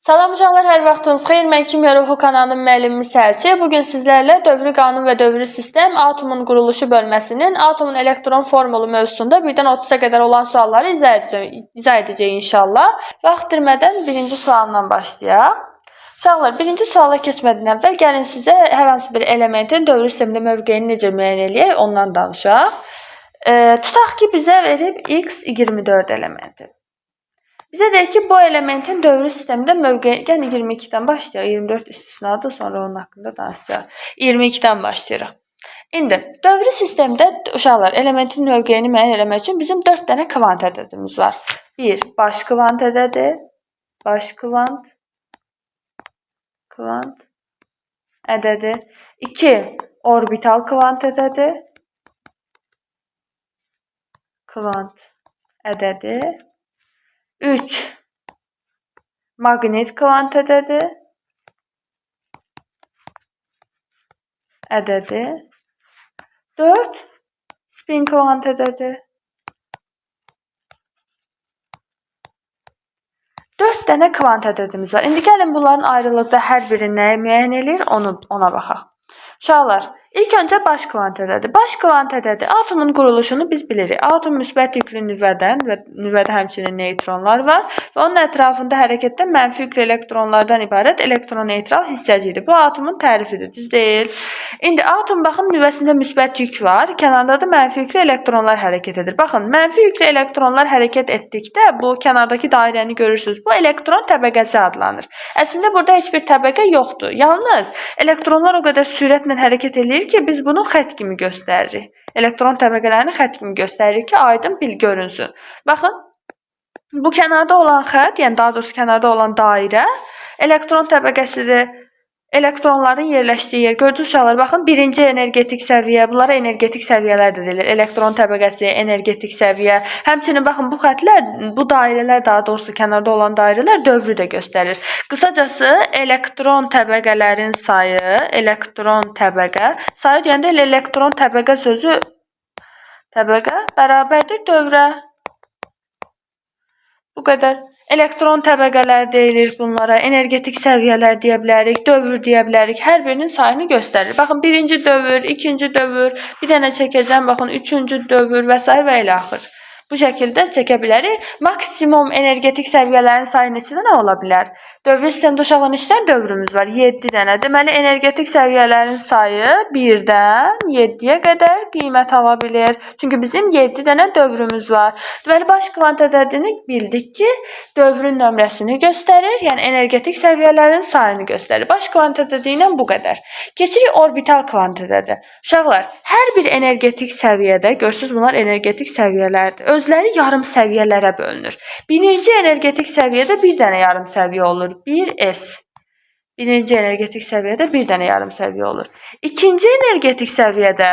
Salam uşaqlar, hər vaxtınız xeyir. Mən Kimya Ruhu kanalının müəllimi Səlçi. Bugün sizlərlə dövrü qanun və dövrü sistem atomun quruluşu bölməsinin atomun elektron formulu mövzusunda 1-dən 30-a qədər olan sualları izah edəcəyik inşallah. Vaxt itirmədən birinci sualdan başlayaq. Uşaqlar, birinci suala keçmədən əvvəl gəlin sizə hər hansı bir elementin dövrü sistemdə mövqeyini necə müəyyən edək, ondan danışaq. Tutaq ki, bizə verib X24 elementi. Bizə deyir ki, bu elementin dövrü sistemdə mövqeyi, yəni 22-dən başlayaq, 24 istisnadır, sonra onun haqqında danışacaq. 22-dən başlayırıq. İndi, dövrü sistemdə uşaqlar, elementin mövqeyini müəyyən etmək üçün bizim 4 dənə kvant ədədimiz var. 1. Baş kvant ədədi, baş kvant ədədi. 2. Orbital kvant ədədi, ədədi. 3. Maqnit kvant ədədi, ədədi. 4. Spin kvant ədədi. 4 dənə kvant ədədimiz var. İndi gəlin bunların ayrılıqda hər biri nəyi müəyyən edir, ona baxaq. Uşaqlar, ilk öncə baş kvant ədədi. Baş kvant ədədi atomun quruluşunu biz bilirik. Atom müsbət yüklü nüvədən və nüvədə həmçinin neutronlar var və onun ətrafında hərəkətdə mənfi yüklü elektronlardan ibarət elektroneytral hissəcidir. Bu atomun tərifidir, düz deyil. İndi atom baxın nüvəsində müsbət yük var, kənarda da mənfi yüklü elektronlar hərəkət edir. Baxın, mənfi yüklü elektronlar hərəkət etdikdə bu kənardakı dairəni görürsünüz. Bu elektron təbəqəsi adlanır. Əslində burada heç bir təbəqə yoxdur. Yalnız elektronlar o qədər sürətlə hərəkət edir ki, biz bunu xətt kimi göstəririk. Elektron təbəqələrini xətt kimi göstəririk ki, aydın görünsün. Baxın, bu kənarda olan xətt, yəni daha doğrusu kənarda olan dairə elektron təbəqəsidir. Elektronların yerləşdiyi yer. Gördünüz uşaqlar, baxın, birinci energetik səviyyə, bunlara energetik səviyyələr də deyilir. Elektron təbəqəsi, energetik səviyyə. Həmçinin baxın, bu xəttlər, bu dairələr, daha doğrusu kənarda olan dairələr dövrü də göstərir. Qısacası elektron təbəqələrin sayı, sayı deyəndə elektron təbəqə sözü bərabərdir dövrə. Bu qədər. Elektron təbəqələr deyilir bunlara, energetik səviyyələr deyə bilərik, dövr deyə bilərik. Hər birinin sayını göstərir. Baxın, birinci dövr, ikinci dövr, bir dənə çəkəcəm, baxın, üçüncü dövr və s. və ilə axır. Bu şəkildə çəkə bilərik. Maksimum energetik səviyyələrin sayı neçə dənə ola bilər? Dövrü sistemdə uşaqlar neçə dövrümüz var? 7 dənə. Deməli, energetik səviyyələrin sayı 1-dən 7-yə qədər qiymət ala bilir. Çünki bizim 7 dənə dövrümüz var. Deməli, baş kvant ədədini bildik ki, dövrün nömrəsini göstərir, yəni energetik səviyyələrin sayını göstərir. Baş kvant ədədi ilə bu qədər. Keçirik orbital kvant ədədi. Uşaqlar, hər bir energetik səviyyədə, görürsünüz, bunlar energetik səviyyələrdir. Özləri yarım səviyyələrə bölünür. Birinci energetik səviyyədə bir dənə yarım səviyyə olur. 1s. Birinci energetik səviyyədə bir dənə yarım səviyyə olur. İkinci energetik səviyyədə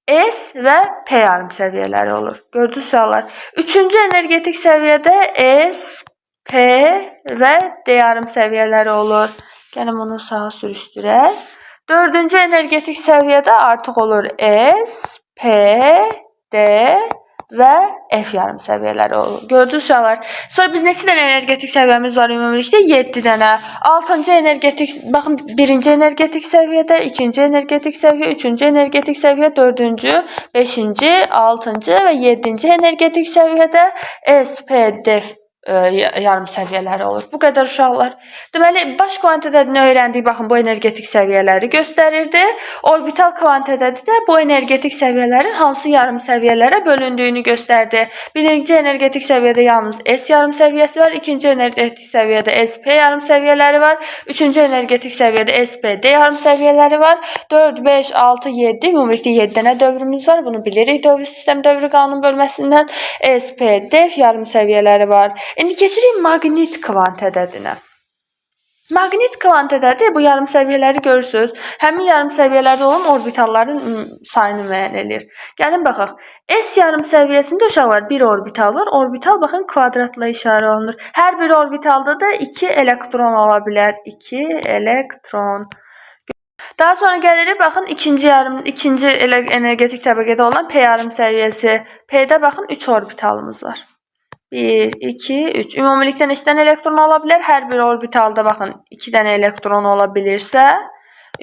S və P yarım səviyyələri olur. Gördünüz uşaqlar. Üçüncü energetik səviyyədə S, P və D yarım səviyyələri olur. Gəlin bunu sağa sürüşdürək. Dördüncü energetik səviyyədə artıq olur S, P, D və F yarım səviyyələri olur. Gördünüz uşaqlar. Sonra biz neçə dənə energetik səviyyəmiz var ümumilikdə? 7 dənə. 6-cı energetik, baxın, birinci energetik səviyyədə, ikinci energetik səviyyə, üçüncü energetik səviyyə, dördüncü, 5-ci, 6-cı və 7-ci energetik səviyyədə S, P, D yarım səviyyələri olur. Bu qədər uşaqlar. Deməli, baş kvant ədədini öyrəndik. Baxın, bu energetik səviyyələri göstərirdi. Orbital kvant ədədi də bu energetik səviyyələrin hansı yarım səviyyələrə bölündüyünü göstərdi. Birinci energetik səviyyədə yalnız S yarım səviyyəsi var. İkinci energetik səviyyədə SP yarım səviyyələri var. Üçüncü energetik səviyyədə SPD yarım səviyyələri var. 4, 5, 6, 7. Ümumilikdə 7 dənə dövrümüz var. Bunu bilirik dövrü sistem dövrü qanun bölməsindən. SPD yarım səviyyələri var. İndi keçirik maqnit kvant ədədinə. Maqnit kvant ədədi, bu yarım səviyyələri görürsünüz. Həmin yarım səviyyələrdə olan orbitalların sayını müəyyən edir. Gəlin baxaq. S yarım səviyyəsində uşaqlar bir orbital var. Orbital baxın kvadratla işarə olunur. Hər bir orbitalda da 2 elektron ola bilər. 2 elektron. Daha sonra gəlirik, baxın, ikinci energetik təbəqədə olan P yarım səviyyəsi. P'də baxın 3 orbitalımız var. 1, 2, 3. Ümumilikdə neçə dənə elektron ola bilər? Hər bir orbitalda baxın 2 dənə elektron ola bilirsə,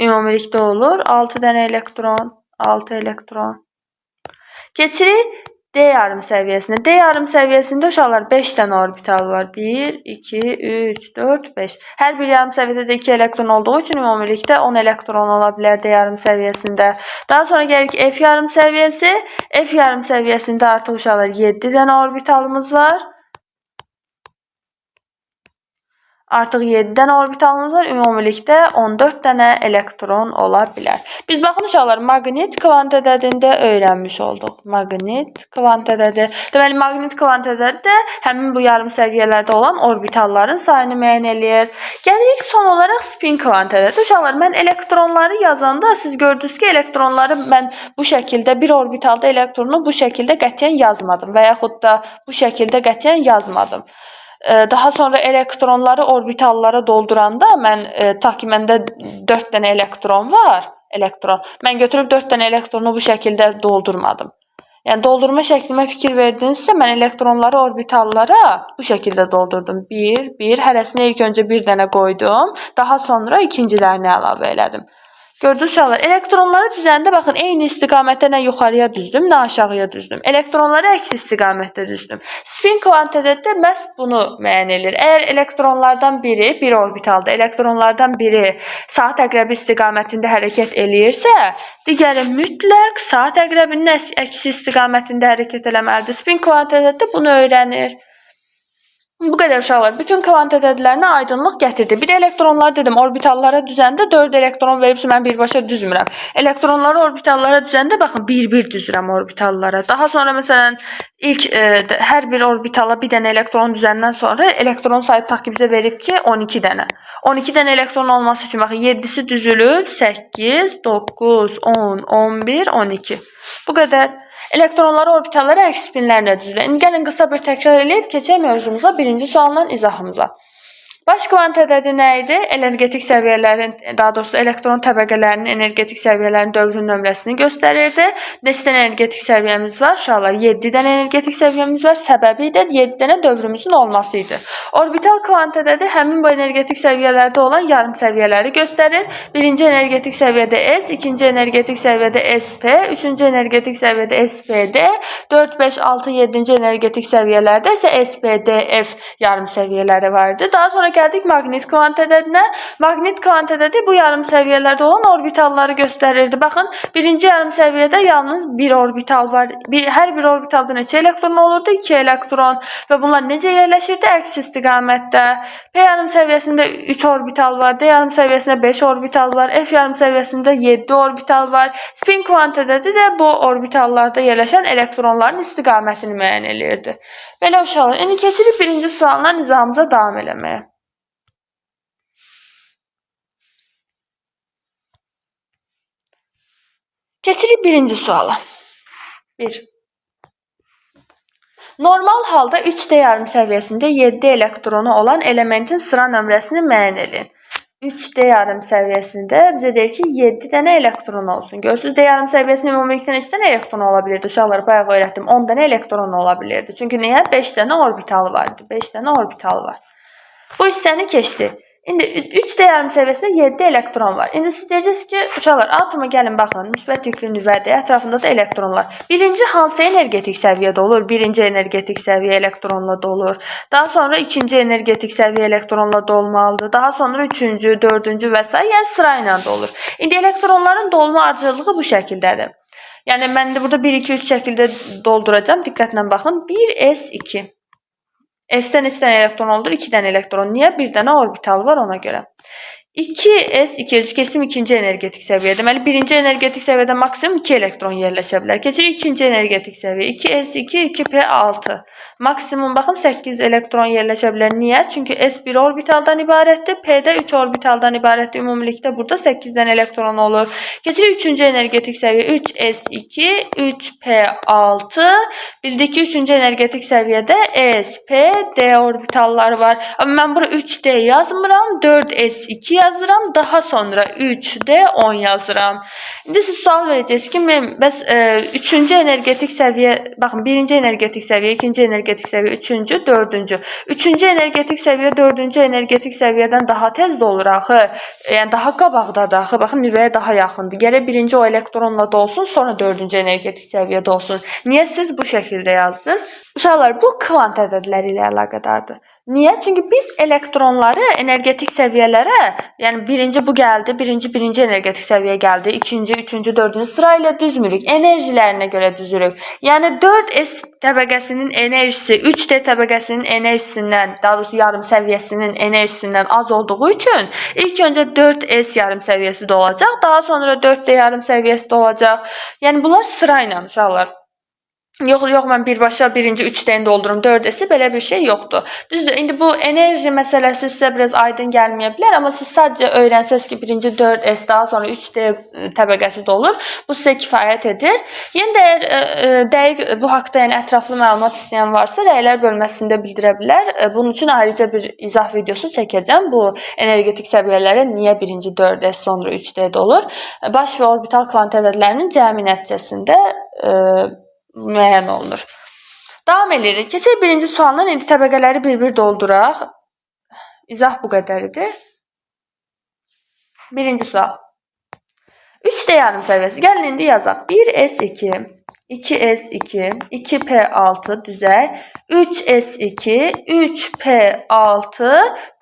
ümumilikdə olur 6 dənə elektron, 6 elektron. Keçirik D yarım səviyyəsinə. D yarım səviyyəsində uşaqlar 5 dənə orbital var. 1, 2, 3, 4, 5. Hər bir yarım səviyyədə də 2 elektron olduğu üçün ümumilikdə 10 elektron ola bilər D yarım səviyyəsində. Daha sonra gəlirik F yarım səviyyəsi. F yarım səviyyəsində artıq uşaqlar 7 dənə orbitalımız var. Artıq 7 dənə orbitalımız var. Ümumilikdə 14 dənə elektron ola bilər. Biz baxın uşaqlar, maqnit kvant ədədində öyrənmiş olduq. Maqnit kvant ədədi. Deməli, maqnit kvant ədədi də həmin bu yarım səviyyələrdə olan orbitalların sayını müəyyən eləyir. Gəlirik son olaraq spin kvant ədədi. Uşaqlar, mən elektronları yazanda siz gördünüz ki, elektronları mən bu şəkildə bir orbitalda elektronu bu şəkildə qətiyyən yazmadım və yaxud da bu şəkildə qətiyyən yazmadım. Daha sonra elektronları orbitallara dolduranda mən ta ki məndə 4 dənə elektron var, mən götürüb 4 dənə elektronu bu şəkildə doldurmadım. Yəni doldurma şəklimə fikir verdinizsə, mən elektronları orbitallara bu şəkildə doldurdum. 1, 1, hərəsinə ilk öncə bir dənə qoydum, daha sonra ikincilərini əlavə elədim. Gördünüz uşaqlar, elektronları düzəndə baxın, eyni istiqamətdə nə yuxarıya düzdüm, nə aşağıya düzdüm. Elektronları əks istiqamətdə düzdüm. Spin kvant ədədi məhz bunu müəyyən edir. Əgər elektronlardan biri, bir orbitalda elektronlardan biri saat əqrəbi istiqamətində hərəkət eləyirsə, digəri mütləq saat əqrəbinin əks istiqamətində hərəkət eləməlidir. Spin kvant ədədi bunu öyrənir. Bu qədər uşaqlar, bütün kvant ədədlərinə aydınlıq gətirdi. Bir də elektronları dedim, orbitallara düzəndə 4 elektron veribsə mən birbaşa düzmürəm. Elektronları orbitallara düzəndə baxın, bir-bir düzürəm orbitallara. Daha sonra məsələn, ilk hər bir orbitala bir dənə elektron düzəndən sonra elektron sayı ta ki bizə verib ki 12 dənə. 12 dənə elektron olması üçün baxın, 7-si düzülüb 8, 9, 10, 11, 12. Bu qədər. Elektronları orbitallara əks spinlərlə düzülür. İndi gəlin qısa bir təkrar edib keçək mövzumuza, birinci sualın izahımıza. Baş kvant ədədi nə idi? Energetik səviyyələrin, daha doğrusu elektron təbəqələrinin energetik səviyyələrin dövrün nömrəsini göstərirdi. Neçə dənə energetik səviyyəmiz var? Uşaqlar, 7 dənə energetik səviyyəmiz var. Səbəbi də 7 dənə dövrümüzün olması idi. Orbital kvant ədədi həmin bu energetik səviyyələrdə olan yarım səviyyələri göstərir. Birinci energetik səviyyədə S, ikinci energetik səviyyədə SP, üçüncü energetik səviyyədə SPD, 4, 5, 6, 7-ci energetik səviyyələrdə isə SPDF yarım səviyyələri vardı. Daha sonra gəldik maqnit kvant ədədinə. Maqnit kvant ədədi bu yarım səviyyələrdə olan orbitalları göstərirdi. Baxın, birinci yarım səviyyədə yalnız bir orbital var. Hər bir orbitalda neçə elektron olurdu? 2 elektron. Və bunlar necə yerləşirdi? Əks istiqamətdə. P yarım səviyyəsində 3 orbital var. D yarım səviyyəsində 5 orbital var. F yarım səviyyəsində 7 orbital var. Spin kvant ədədi də bu orbitallarda yerləşən elektronların istiqamətini müəyyən eləyirdi. Belə uşaqlar, indi keçirik birinci sualdan izahımıza davam eləməyə. Keçirik birinci suala. 1. Normal halda 3D yarım səviyyəsində 7 elektronu olan elementin sıra nömrəsini müəyyən edin. 3D yarım səviyyəsində bizə deyir ki, 7 dənə elektron olsun. Görürsünüz, D yarım səviyyəsində ümumilikdə neçə dənə elektron ola bilirdi? Uşaqlar, bayaq öyrətdim, 10 dənə elektron ola bilirdi. Çünki niyə? 5 dənə orbital vardı. 5 dənə orbital var. Bu hissəni keçdi. İndi 3D yarım səviyyəsində 7 elektron var. İndi siz deyəcəksiniz ki, uşaqlar, atoma gəlin baxın, müsbət yüklü nüvədir, ətrafında da elektronlar. Birinci hansı energetik səviyyədə olur? Birinci energetik səviyyə elektronla dolur. Daha sonra ikinci energetik səviyyə elektronla dolmalıdır. Daha sonra üçüncü, dördüncü və s. Yəni sıra ilə dolur. İndi elektronların dolma ardıcıllığı bu şəkildədir. Yəni mən də burada 1, 2, 3 şəkildə dolduracağım. Diqqətlə baxın. 1s2. S-də neçə dənə elektron olur? 2 dənə elektron. Niyə? Bir dənə orbital var ona görə. 2s2, keçdim ikinci energetik səviyyə. Deməli, birinci energetik səviyyədə maksimum 2 elektron yerləşə bilər. Keçirik ikinci energetik səviyyə. 2s2, 2p6. Maksimum, baxın, 8 elektron yerləşə bilər. Niyə? Çünki s 1 orbitaldan ibarətdir, p-də 3 orbitaldan ibarətdir. Ümumilikdə burada 8 dənə elektron olur. Keçirik üçüncü energetik səviyyə. 3s2, 3p6. Bildik ki, üçüncü energetik səviyyədə s, p, d orbitalları var. Amma mən bura 3d yazmıram, 4s2 yazıram, daha sonra 3D10 yazıram. İndi siz sual verəcəksiniz ki, bəs 3-cü energetik səviyyə, baxın, 1-ci energetik səviyyə, 2-ci energetik səviyyə, 3-cü, 4-cü. 3-cü energetik səviyyə 4-cü energetik səviyyədən daha tez də olur axı. Yəni daha qabaqdadır axı. Baxın, nüvəyə daha yaxındır. Gərək 1-ci o elektronla dolsun, sonra 4-cü energetik səviyyədə olsun. Niyə siz bu şəkildə yazdınız? Uşaqlar, bu kvant ədədləri ilə əlaqədardır. Niyə? Çünki biz elektronları energetik səviyyələrə, yəni birinci bu gəldi, birinci energetik səviyyə gəldi, ikinci, üçüncü, dördüncü sıra ilə düzmürük. Enerjilərinə görə düzürük. Yəni 4S təbəqəsinin enerjisi 3D təbəqəsinin enerjisindən, daha doğrusu yarım səviyyəsinin enerjisindən az olduğu üçün ilk öncə 4S yarım səviyyəsi də olacaq, daha sonra 4D yarım səviyyəsi də olacaq. Yəni bunlar sıra ilə uşaqlar. Yox, mən birbaşa birinci 3D-ni doldurum, 4S belə bir şey yoxdur. Düzdür, indi bu enerji məsələsi sizə biraz aydın gəlməyə bilər, amma siz sadəcə öyrənsəz ki, birinci 4S, daha sonra 3D təbəqəsi də olur. Bu sizə kifayət edir. Yəni əgər dəqiq bu haqqda yəni ətraflı məlumat istəyən varsa, rəylər bölməsində bildirə bilər. Bunun üçün ayrıca bir izah videosu çəkəcəm. Bu energetik səviyyələrə niyə birinci 4S, sonra 3D-də olur? Baş və orbital kvant ədədlərinin cəmi nəticəsində müəyyən olunur. Davam edirik. Keçək birinci sualdan, indi təbəqələri bir-bir dolduraq. İzah bu qədər idi. Birinci sual. 3D yarım səviyyəsi. Gəlin indi yazaq. 1S2, 2S2, 2P6 düzək, 3S2, 3P6,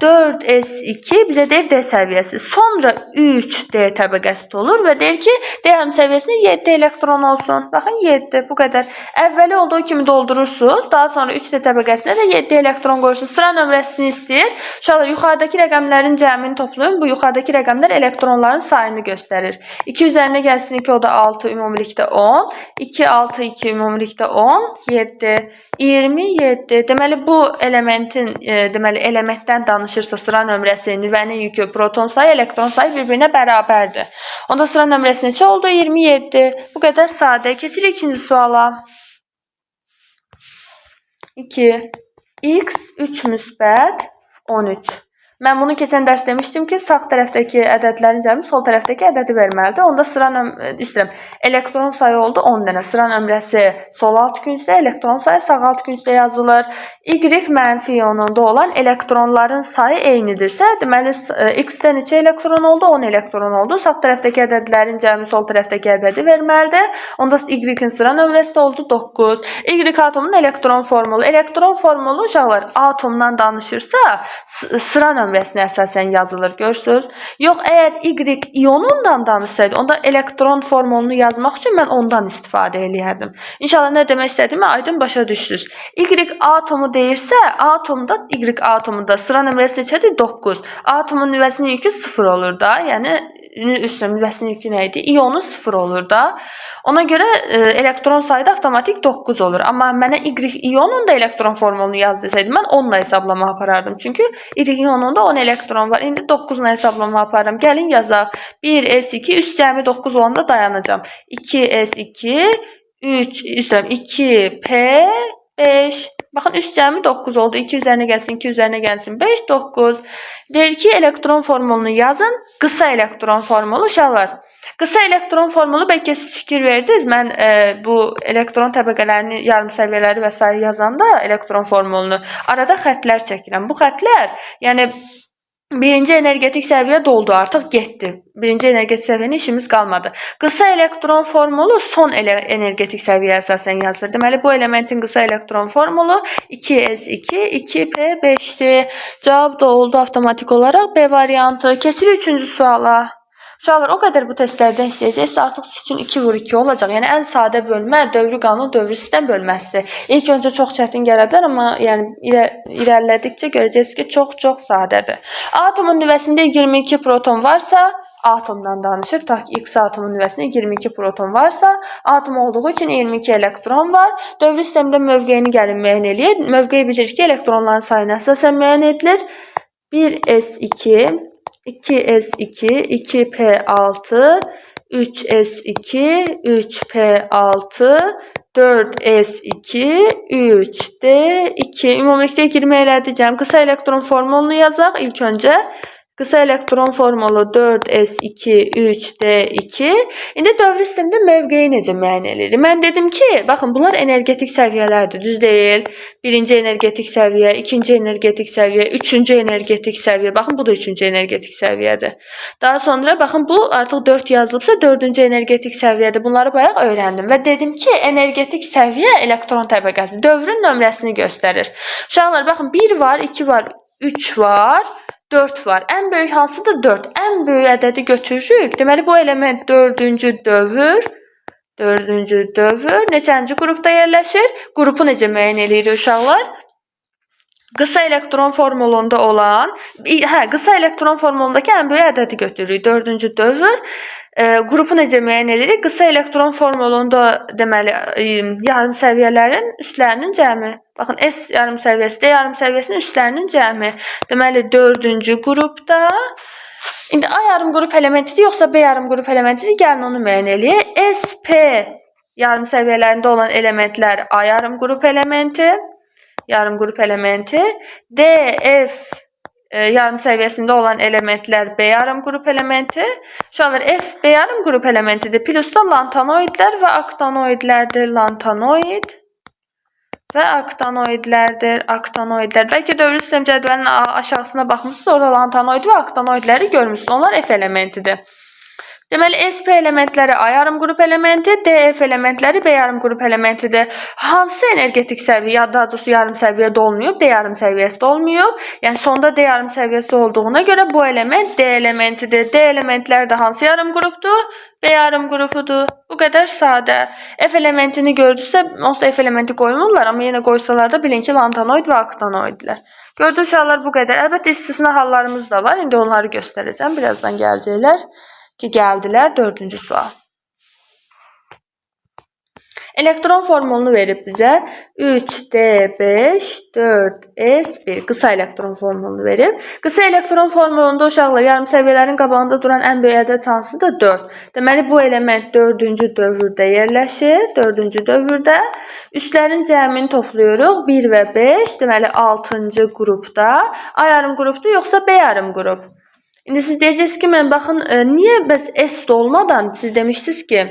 4S2 bizə deyir D səviyyəsi. Sonra 3D təbəqəsi olur və deyir ki, D yarım səviyyəsində 7 elektron olsun. Baxın 7, bu qədər. Əvvəli olduğu kimi doldurursunuz. Daha sonra 3D təbəqəsinə də 7 elektron qoyursunuz. Sıra nömrəsini istəyir. Uşaqlar, yuxarıdakı rəqəmlərin cəmini toplayın. Bu yuxarıdakı rəqəmlər elektronların sayını göstərir. 2 üzərinə gəlsin 2, o da 6, ümumilikdə 10. 2, 6, 2, ümumilikdə 10, 7, 27. Deməli, bu elementdən danışırsa sıra nömrəsi, nüvənin yükü, proton sayı, elektron sayı bir-birinə bərabərdir. Onda sıra nömrəsi neçə oldu? 27. Bu qədər sadə. Keçirik ikinci suala. 2. X 3 müsbət 13. Mən bunu keçən dərs demişdim ki, sağ tərəfdəki ədədlərin cəmi sol tərəfdəki ədədi verməlidir. Onda sıra elektron sayı oldu 10 dənə. Sıra nömrəsi sol alt küncdə, elektron sayı sağ alt küncdə yazılır. Y mənfi ionunda olan elektronların sayı eynidirsə, deməli X-də neçə elektron oldu? 10 elektron oldu. Sağ tərəfdəki ədədlərin cəmi sol tərəfdəki ədədi verməlidir. Onda Y-in sıra nömrəsi oldu 9. Y atomunun elektron formulu. Elektron formulu uşaqlar atomdan danışırsa, sıra nömrəsinə əsasən yazılır, görürsünüz. Yox, əgər Y ionundan danışsaydı, onda elektron formulunu yazmaq üçün mən ondan istifadə eləyərdim. İnşallah nə demək istədiyimi aydın başa düşdünüz. Y atomu deyirsə, atomda, Y atomunda sıra nömrəsi neçədir? 9. Atomun nüvəsinin yükü 0 olur da, yəni nüvəsinin yükü nə idi? İonu 0 olur da. Ona görə elektron sayı da avtomatik 9 olur. Amma mənə Y ionun da elektron formulunu yaz desəydim, mən 10 ilə hesablama aparardım. Çünki Y ionunda 10 elektron var. İndi 9 ilə hesablama apararım. Gəlin yazaq. 1S2, üst cəmi 9 olanda dayanacam. 2S2, 2P5. Baxın, üst cəmi 9 oldu. 2 üzərinə gəlsin, 2 üzərinə gəlsin. 5, 9. Deyir ki, elektron formulunu yazın. Qısa elektron formulu. Uşaqlar, qısa elektron formulu bəlkə siz fikir verdiniz. Mən bu elektron təbəqələrini, yarım səviyyələri və s. yazanda elektron formulunu arada xətlər çəkirəm. Bu xətlər, yəni birinci energetik səviyyə doldu, artıq getdi. Birinci energetik səviyyənin işimiz qalmadı. Qısa elektron formulu son energetik səviyyə əsasən yazılır. Deməli, bu elementin qısa elektron formulu 2S2, 2P5'dir. Cavab da oldu avtomatik olaraq B variantı. Keçirik üçüncü suala. Uşaqlar, o qədər bu testlərdən istəyəcəksə, artıq siz üçün 2/2 olacaq. Yəni, ən sadə bölmə dövrü qanun, dövrü sistem bölməsidir. İlk öncə çox çətin gələ bilər, amma yəni, irəlilədikcə görəcəksiniz ki, çox sadədir. Atomun nüvəsində 22 proton varsa, atomdan danışır. Tutaq ki, X atomun nüvəsində 22 proton varsa, atom olduğu üçün 22 elektron var. Dövrü sistemdə mövqeyini gəlin müəyyən eləyək. Mövqeyi bilir ki, elektronların sayına əsasən müəyyən edilir. 1S2, 2S2, 2P6, 3S2, 3P6, 4S2, 3D2. Ümumilikdə 20 elədəcəm. Qısa elektron formulunu yazaq ilk öncə. Qısa elektron formulu 4s2 3d2. İndi dövr sistemində mövqeyi necə müəyyən edirik? Mən dedim ki, baxın bunlar energetik səviyyələrdir, düz deyil? Birinci energetik səviyyə, ikinci energetik səviyyə, üçüncü energetik səviyyə. Baxın bu da üçüncü energetik səviyyədir. Daha sonra baxın bu artıq 4 yazılıbsa dördüncü energetik səviyyədir. Bunları bayaq öyrəndim və dedim ki, energetik səviyyə elektron təbəqəsi dövrün nömrəsini göstərir. Uşaqlar baxın 1 var, 2 var, 3 var. 4 var. En böyük hansıdır? 4. En böyük ədədi götürürük. Deməli bu element 4-cü dövr. 4-cü dövr neçənci qrupda yerləşir? Qrupu necə müəyyən edirik uşaqlar? Qısa elektron formulunda olan, qısa elektron formulundakı en böyük ədədi götürürük. 4-cü dövr. Qrupu necə müəyyən edirik? Qısa elektron formulunda deməli yarım səviyyələrin üstlərinin cəmi. Baxın S yarım səviyyəsi, D yarım səviyyəsinin üstlərinin cəmi. Deməli 4-cü qrupda. İndi A yarım qrup elementidir yoxsa B yarım qrup elementidir? Gəlin onu müəyyən eləyək. S, P yarım səviyyələrində olan elementlər A yarım qrup elementi. Yarım qrup elementi. D, F yarım səviyyəsində olan elementlər B yarım qrup elementi. Uşaqlar F B yarım qrup elementidir. Plusda lantanoidlər və aktanoidlərdir. Lantanoid və aktanoidlərdir. Aktanoidlər. Bəlkə dövr sistem cədvəlinin aşağısına baxmışsınız. Orada lantanoid və aktanoidləri görmüşsünüz. Onlar F elementidir. Deməli SP elementləri A yarım qrup elementi, DF elementləri B yarım qrup elementidir. Hansı energetik səviyyə, daha doğrusu yarım səviyyədə olmuyor, D yarım səviyyəsində olmuyor. Yəni sonda D yarım səviyyəsi olduğuna görə bu element D elementidir. D elementləri də hansı yarım qrupdur? B yarım qrupudur. Bu qədər sadə. F elementini gördüksə, onsuz da F elementi qoymurlar, amma yenə qoysalar da bilin ki, lantanoid və aktanoidlər. Gördük uşaqlar bu qədər. Əlbəttə istisna hallarımız da var. İndi onları göstərəcəm. Birazdan gələcəklər. Ki gəldilər 4-cü sual. Elektron formulunu verib bizə 3D5 4S1 qısa elektron formulunu verib. Qısa elektron formulunda uşaqlar yarım səviyyələrin qabağında duran ən böyük ədəd hansıdır? 4. Deməli bu element 4-cü dövrdə yerləşir. 4-cü dövrdə üstlərin cəmini toplayırıq. 1 və 5. Deməli 6-cı qrupda A yarım qrupdur yoxsa B yarım qrup? İndi siz deyəcəksiniz ki, mən baxın, niyə bəs S dolmadan siz demişdiniz ki,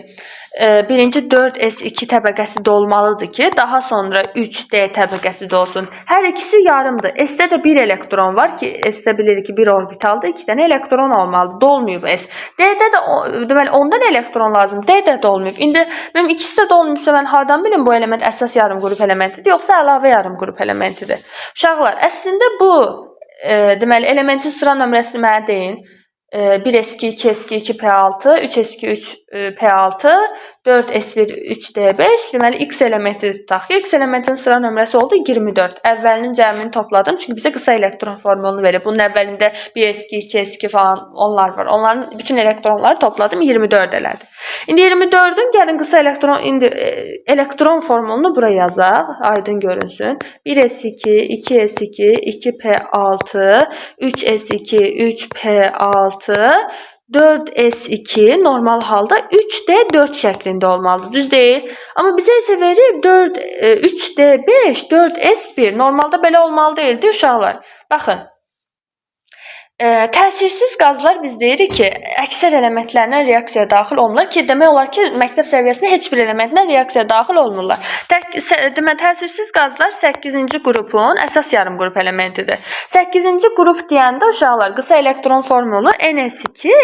birinci 4S2 təbəqəsi dolmalıdır ki, daha sonra 3D təbəqəsi dolsun. Hər ikisi yarımdır. S-də də 1 elektron var ki, S-də bilirik ki, 1 orbitaldır, 2 dənə elektron olmalıdır. Dolmuyub S. D-də də deməli ondan elektron lazım. D-də dolmuyub. İndi mənim ikisi də dolmuyubsa mən hardan bilim bu element əsas yarım qrup elementidir, yoxsa əlavə yarım qrup elementidir? Uşaqlar, əslində bu deməli elementin sıra nömrəsini mənə deyin. 1s2 2s2 2p6 3s2 3p6 4s1 3d5 deməli x elementi tutaq ki, x elementin sıra nömrəsi oldu 24. Əvvəlinin cəmini topladım çünki bizə qısa elektron formulunu verir. Bunun əvvəlində 1s2 2s2 falan onlar var. Onların bütün elektronları topladım 24 elədi. İndi 24'ün gəlin qısa elektron formulunu buraya yazaq. Aydın görünsün. 1s2 2s2 2p6 3s2 3p6 4s2 normal halda 3d4 şəklində olmalıdır. Düz deyil. Amma bizə isə verib 3d5 4s1 normalda belə olmalı deyildi uşaqlar. Baxın. Təsirsiz qazlar biz deyirik ki, əksər elementlərlə reaksiyaya daxil olmurlar ki, demək olar ki, məktəb səviyyəsində heç bir elementlə reaksiyaya daxil olmurlar. Təsirsiz qazlar 8-ci qrupun əsas yarım qrup elementidir. 8-ci qrup deyəndə uşaqlar qısa elektron formulu NS2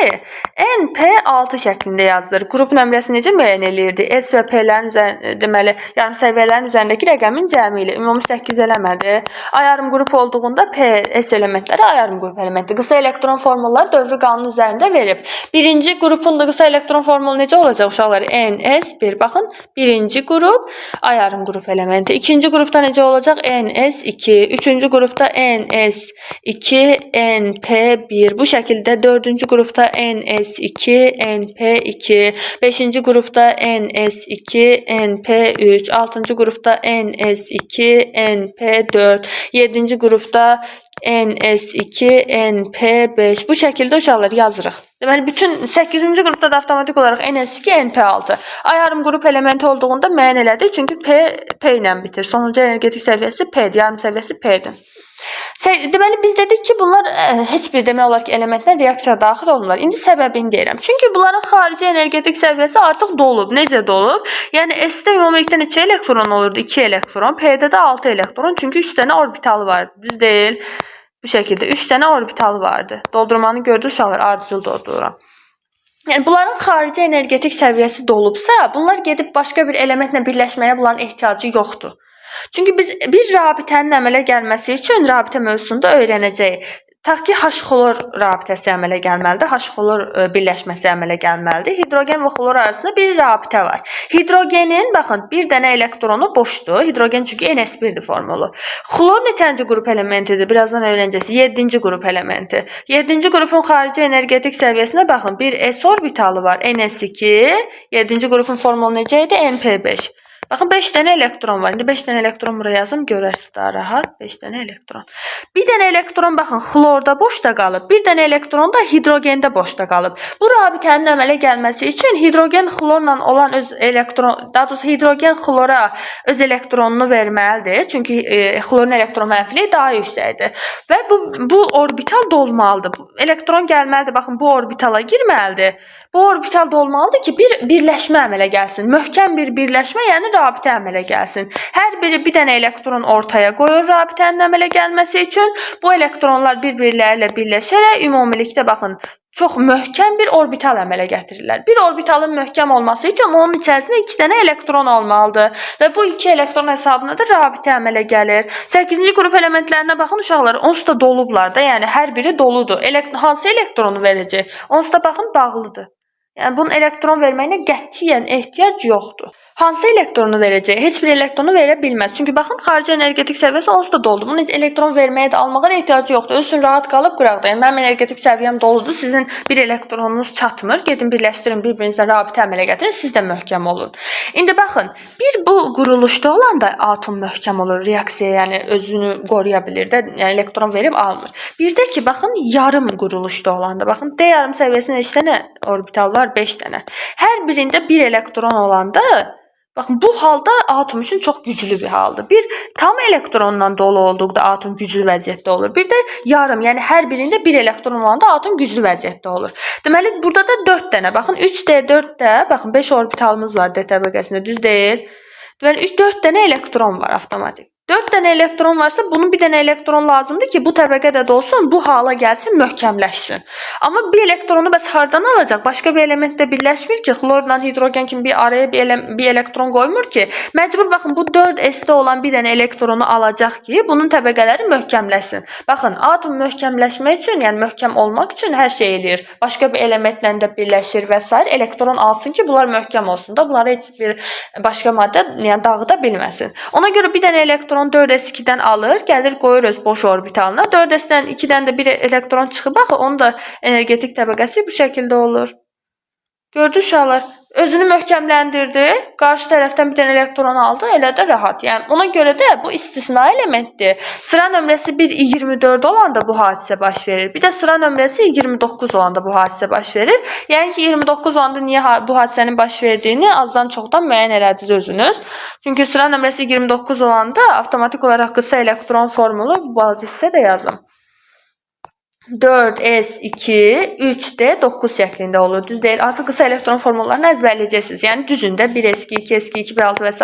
NP6 şəklində yazılır. Qrup nömrəsi necə müəyyən eləyirdi? S və P-lərin deməli yarım səviyyələrin üzərindəki rəqəmin cəmi ilə ümumi 8 eləmədi. A yarım qrup olduğunda P, S elementləri A yarım qrup elementidir. Qısa elektron formulları dövrü qanunu üzərində verib. Birinci qrupun da qısa elektron formulu necə olacaq uşaqlar? NS1. Baxın, birinci qrup A yarım qrup elementi. İkinci qrupda necə olacaq? NS2. Üçüncü qrupda NS2, NP1. Bu şəkildə dördüncü qrupda NS2, NP2. Beşinci qrupda NS2, NP3. Altıncı qrupda NS2, NP4. Yedinci qrupda NS2, NP5. Bu şəkildə uşaqlar yazırıq. Deməli, bütün 8-ci qrupda da avtomatik olaraq NS2, NP6. A yarım qrup elementi olduğunda müəyyən elədik. Çünki P ilə bitir. Sonuncu energetik səviyyəsi P'dir. Yarım səviyyəsi P'dir. Deməli biz dedik ki, bunlar heç bir demək olar ki, elementlər reaksiyaya daxil olmurlar. İndi səbəbini deyirəm. Çünki bunların xarici energetik səviyyəsi artıq dolub. Necə dolub? Yəni S-də ümumilikdə neçə elektron olurdu? 2 elektron. P-də də 6 elektron. Çünki 3 dənə orbitalı vardı. Düz deyil? Bu şəkildə 3 dənə orbitalı vardı. Doldurmanı gördünüz uşaqlar, ardıcıl doldururam. Yəni bunların xarici energetik səviyyəsi dolubsa, bunlar gedib başqa bir elementlə birləşməyə bunların ehtiyacı yoxdur. Çünki biz bir rabitənin əmələ gəlməsi üçün rabitə mövzusunda öyrənəcəyik. Tutaq ki, H-xlor rabitəsi əmələ gəlməlidir, H-xlor birləşməsi əmələ gəlməlidir. Hidrogen və xlor arasında bir rabitə var. Hidrogenin, baxın, bir dənə elektronu boşdur. Hidrogen çünki NS1-dir formulu. Xlor neçənci qrup elementidir? Birazdan öyrənəcəksiniz. 7-ci qrup elementi. 7-ci qrupun xarici energetik səviyyəsinə baxın. Bir S orbitalı var, NS2. 7-ci qrupun formulu necə idi? NP5. Baxın 5 dənə elektron var. İndi 5 dənə elektron buraya yazım, görərsiniz daha rahat. 5 dənə elektron. Bir dənə elektron baxın xlorda boşda qalıb. Bir dənə elektron da hidrogende boşda qalıb. Bu rabitənin əmələ gəlməsi üçün hidrogen xlorla olan öz elektron, daha doğrusu hidrogen xlora öz elektronunu verməlidir. Çünki xlorun elektron mənfiliyi daha yüksəkdir. Və bu orbital dolmalıdır. Elektron gəlməlidir. Baxın bu orbitala girməlidir. Bu orbital dolmalıdır ki, bir birləşmə əmələ gəlsin. Möhkəm bir birləşmə, yəni rabitə əmələ gəlsin. Hər biri bir dənə elektron ortaya qoyur rabitənin əmələ gəlməsi üçün. Bu elektronlar bir-birləri ilə birləşərək ümumilikdə baxın, çox möhkəm bir orbital əmələ gətirirlər. Bir orbitalın möhkəm olması üçün onun içərisində 2 dənə elektron olmalıdır. Və bu 2 elektron hesabına da rabitə əmələ gəlir. 8-ci qrup elementlərinə baxın uşaqlar, onsuz da dolublar da, yəni hər biri doludur. Hansı elektronu verəcək? Onsuz da baxın, bağlıdır. Yəni bunun elektron verməyinə qətiyyən ehtiyac yoxdur. Hansı elektronu verəcək? Heç bir elektronu verə bilməz. Çünki baxın, xarici energetik səviyyəsi onsuz da doludur. Bunun heç elektron verməyə də almağa da ehtiyacı yoxdur. Öz üçün rahat qalıb qıraqda. Yəni mənim energetik səviyyəm doludur. Sizin bir elektronunuz çatmır. Gedin birləşdirin, bir-birinizlə rabitə əmələ gətirin. Siz də möhkəm olun. İndi baxın, bir bu quruluşda olanda atom möhkəm olur. Reaksiya, yəni özünü qoruya bilir də, yəni elektron verib almır. Bir də ki, baxın, yarım quruluşda olanda, baxın, D yarım səviyyəsində neçə dənə orbital var? 5 dənə. Hər birində bir elektron olanda, baxın, bu halda atom üçün çox güclü bir haldır. Bir tam elektronla dolu olduqda atom güclü vəziyyətdə olur. Bir də yarım, yəni hər birində bir elektron olanda atom güclü vəziyyətdə olur. Deməli, burada da 4 dənə, baxın, 3D, 4D, baxın, 5 orbitalımız var D təbəqəsində, düz deyil. Deməli, 4 dənə elektron var avtomatik. 4 dənə elektron varsa, bunun bir dənə elektron lazımdır ki, bu təbəqə də dolsun, bu hala gəlsin, möhkəmləşsin. Amma bir elektronu bəs hardan alacaq? Başqa bir elementdə birləşmir ki, xlorla hidrogen kimi bir araya bir elektron qoymur ki. Məcbur, baxın, bu 4S-də olan bir dənə elektronu alacaq ki, bunun təbəqələri möhkəmləşsin. Baxın, atom möhkəmləşmək üçün, yəni möhkəm olmaq üçün hər şey eləyir. Başqa bir elementlə də birləşir və s. elektron alsın ki, bunlar möhkəm olsun da, bunları heç bir başqa maddə, yəni dağıda bilməsin. Ona görə bir dənə elektron 4s2-dən alır, gəlir qoyur öz boş orbitalına. 4s-dən 2-dən də bir elektron çıxıb, baxı, onun da energetik təbəqəsi bu şəkildə olur. Gördünüz uşaqlar, özünü möhkəmləndirdi, qarşı tərəfdən bir dənə elektron aldı, elə də rahat. Yəni ona görə də bu istisna elementdir. Sıra nömrəsi 1-24 olanda bu hadisə baş verir. Bir də sıra nömrəsi 29 olanda bu hadisə baş verir. Yəni ki 29 olanda niyə bu hadisənin baş verdiyini azdan çoxdan müəyyən elədiniz özünüz. Çünki sıra nömrəsi 29 olanda avtomatik olaraq qısa elektron formulu bu balaca hissədə yazım. 4s2 3d9 şəklində olur. Düz deyil. Artıq qısa elektron formullarını əzbərləyəcəksiniz. Yəni düzündə 1s2, 2s2, 2b6 və s.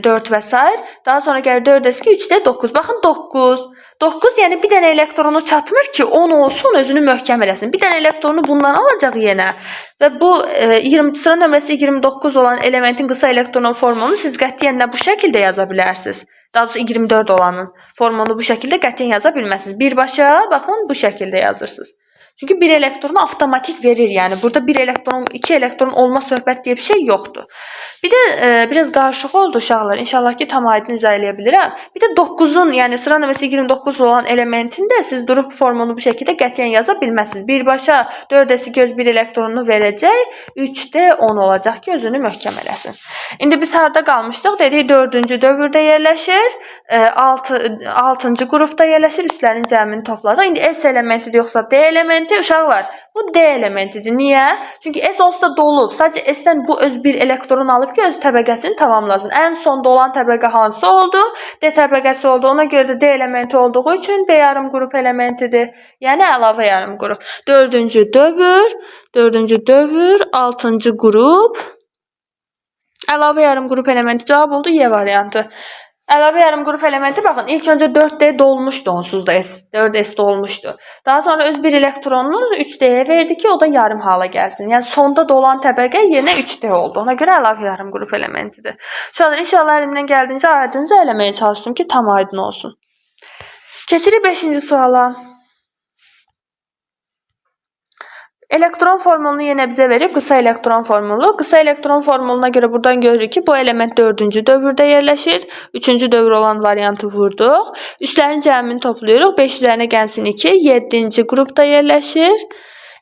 4 və s. Daha sonra gəlir 4s2, 3d9. Baxın 9. 9 yəni bir dənə elektronu çatmır ki 10 olsun, özünü möhkəm eləsin. Bir dənə elektronu bundan alacaq yenə. Və bu sıra nömrəsi 29 olan elementin qısa elektron formulunu siz qətiyyən bu şəkildə yaza bilərsiniz. Daha doğrusu 24 olanın formunu bu şəkildə qətiyyən yaza bilməzsiniz. Birbaşa, baxın, bu şəkildə yazırsınız. Çünki bir elektronu avtomatik verir. Yəni burada bir elektron, 2 elektron olma söhbət deyə bir şey yoxdur. Bir də biraz qarışıq oldu uşaqlar. İnşallah ki tam aydın izah eləyə bilirəm. Bir də 9-un, yəni sıra nömrəsi 29 olan elementində siz durub formunu bu şəkildə qətiyyən yaza bilməzsiniz. Birbaşa 4s2 öz bir elektronunu verəcək, 3d 10 olacaq ki, özünü möhkəm eləsin. İndi biz harda qalmışdıq? Dedik 4-cü dövrdə yerləşir, 6-cı qrupda yerləşir, üstlərin cəmini topladıq. İndi S elementidir yoxsa D elementi? elementi uşaqlar. Bu D elementidir. Niyə? Çünki S olsa dolub. Sadəcə S-dən bu öz bir elektron alıb ki, öz təbəqəsini tamamlasın. Ən sonda olan təbəqə hansı oldu? D təbəqəsi oldu. Ona görə də D elementi olduğu üçün D yarım qrup elementidir. Yəni əlavə yarım qrup. Dördüncü dövr, altıncı qrup. Əlavə yarım qrup elementi cavab oldu Y variantı. Əlavə yarım qrup elementi baxın, ilk öncə 4D dolmuşdu onsuz da S, 4S dolmuşdu. Daha sonra öz bir elektronunu 3D'yə verdi ki, o da yarım hala gəlsin. Yəni sonda dolan təbəqə yerinə 3D oldu. Ona görə əlavə yarım qrup elementidir. İnşallah əlimdən gəldiyincə aydınca eləməyə çalışdım ki, tam aydın olsun. Keçirik 5-ci suala. Elektron formulunu yenə bizə verib, qısa elektron formulu. Qısa elektron formuluna görə buradan görürük ki, bu element 4-cü dövrdə yerləşir. 3-cü dövr olan variantı vurduq. Üstlərin cəmini toplayırıq. 5 üzərinə gəlsin 2. 7-ci qrupda yerləşir.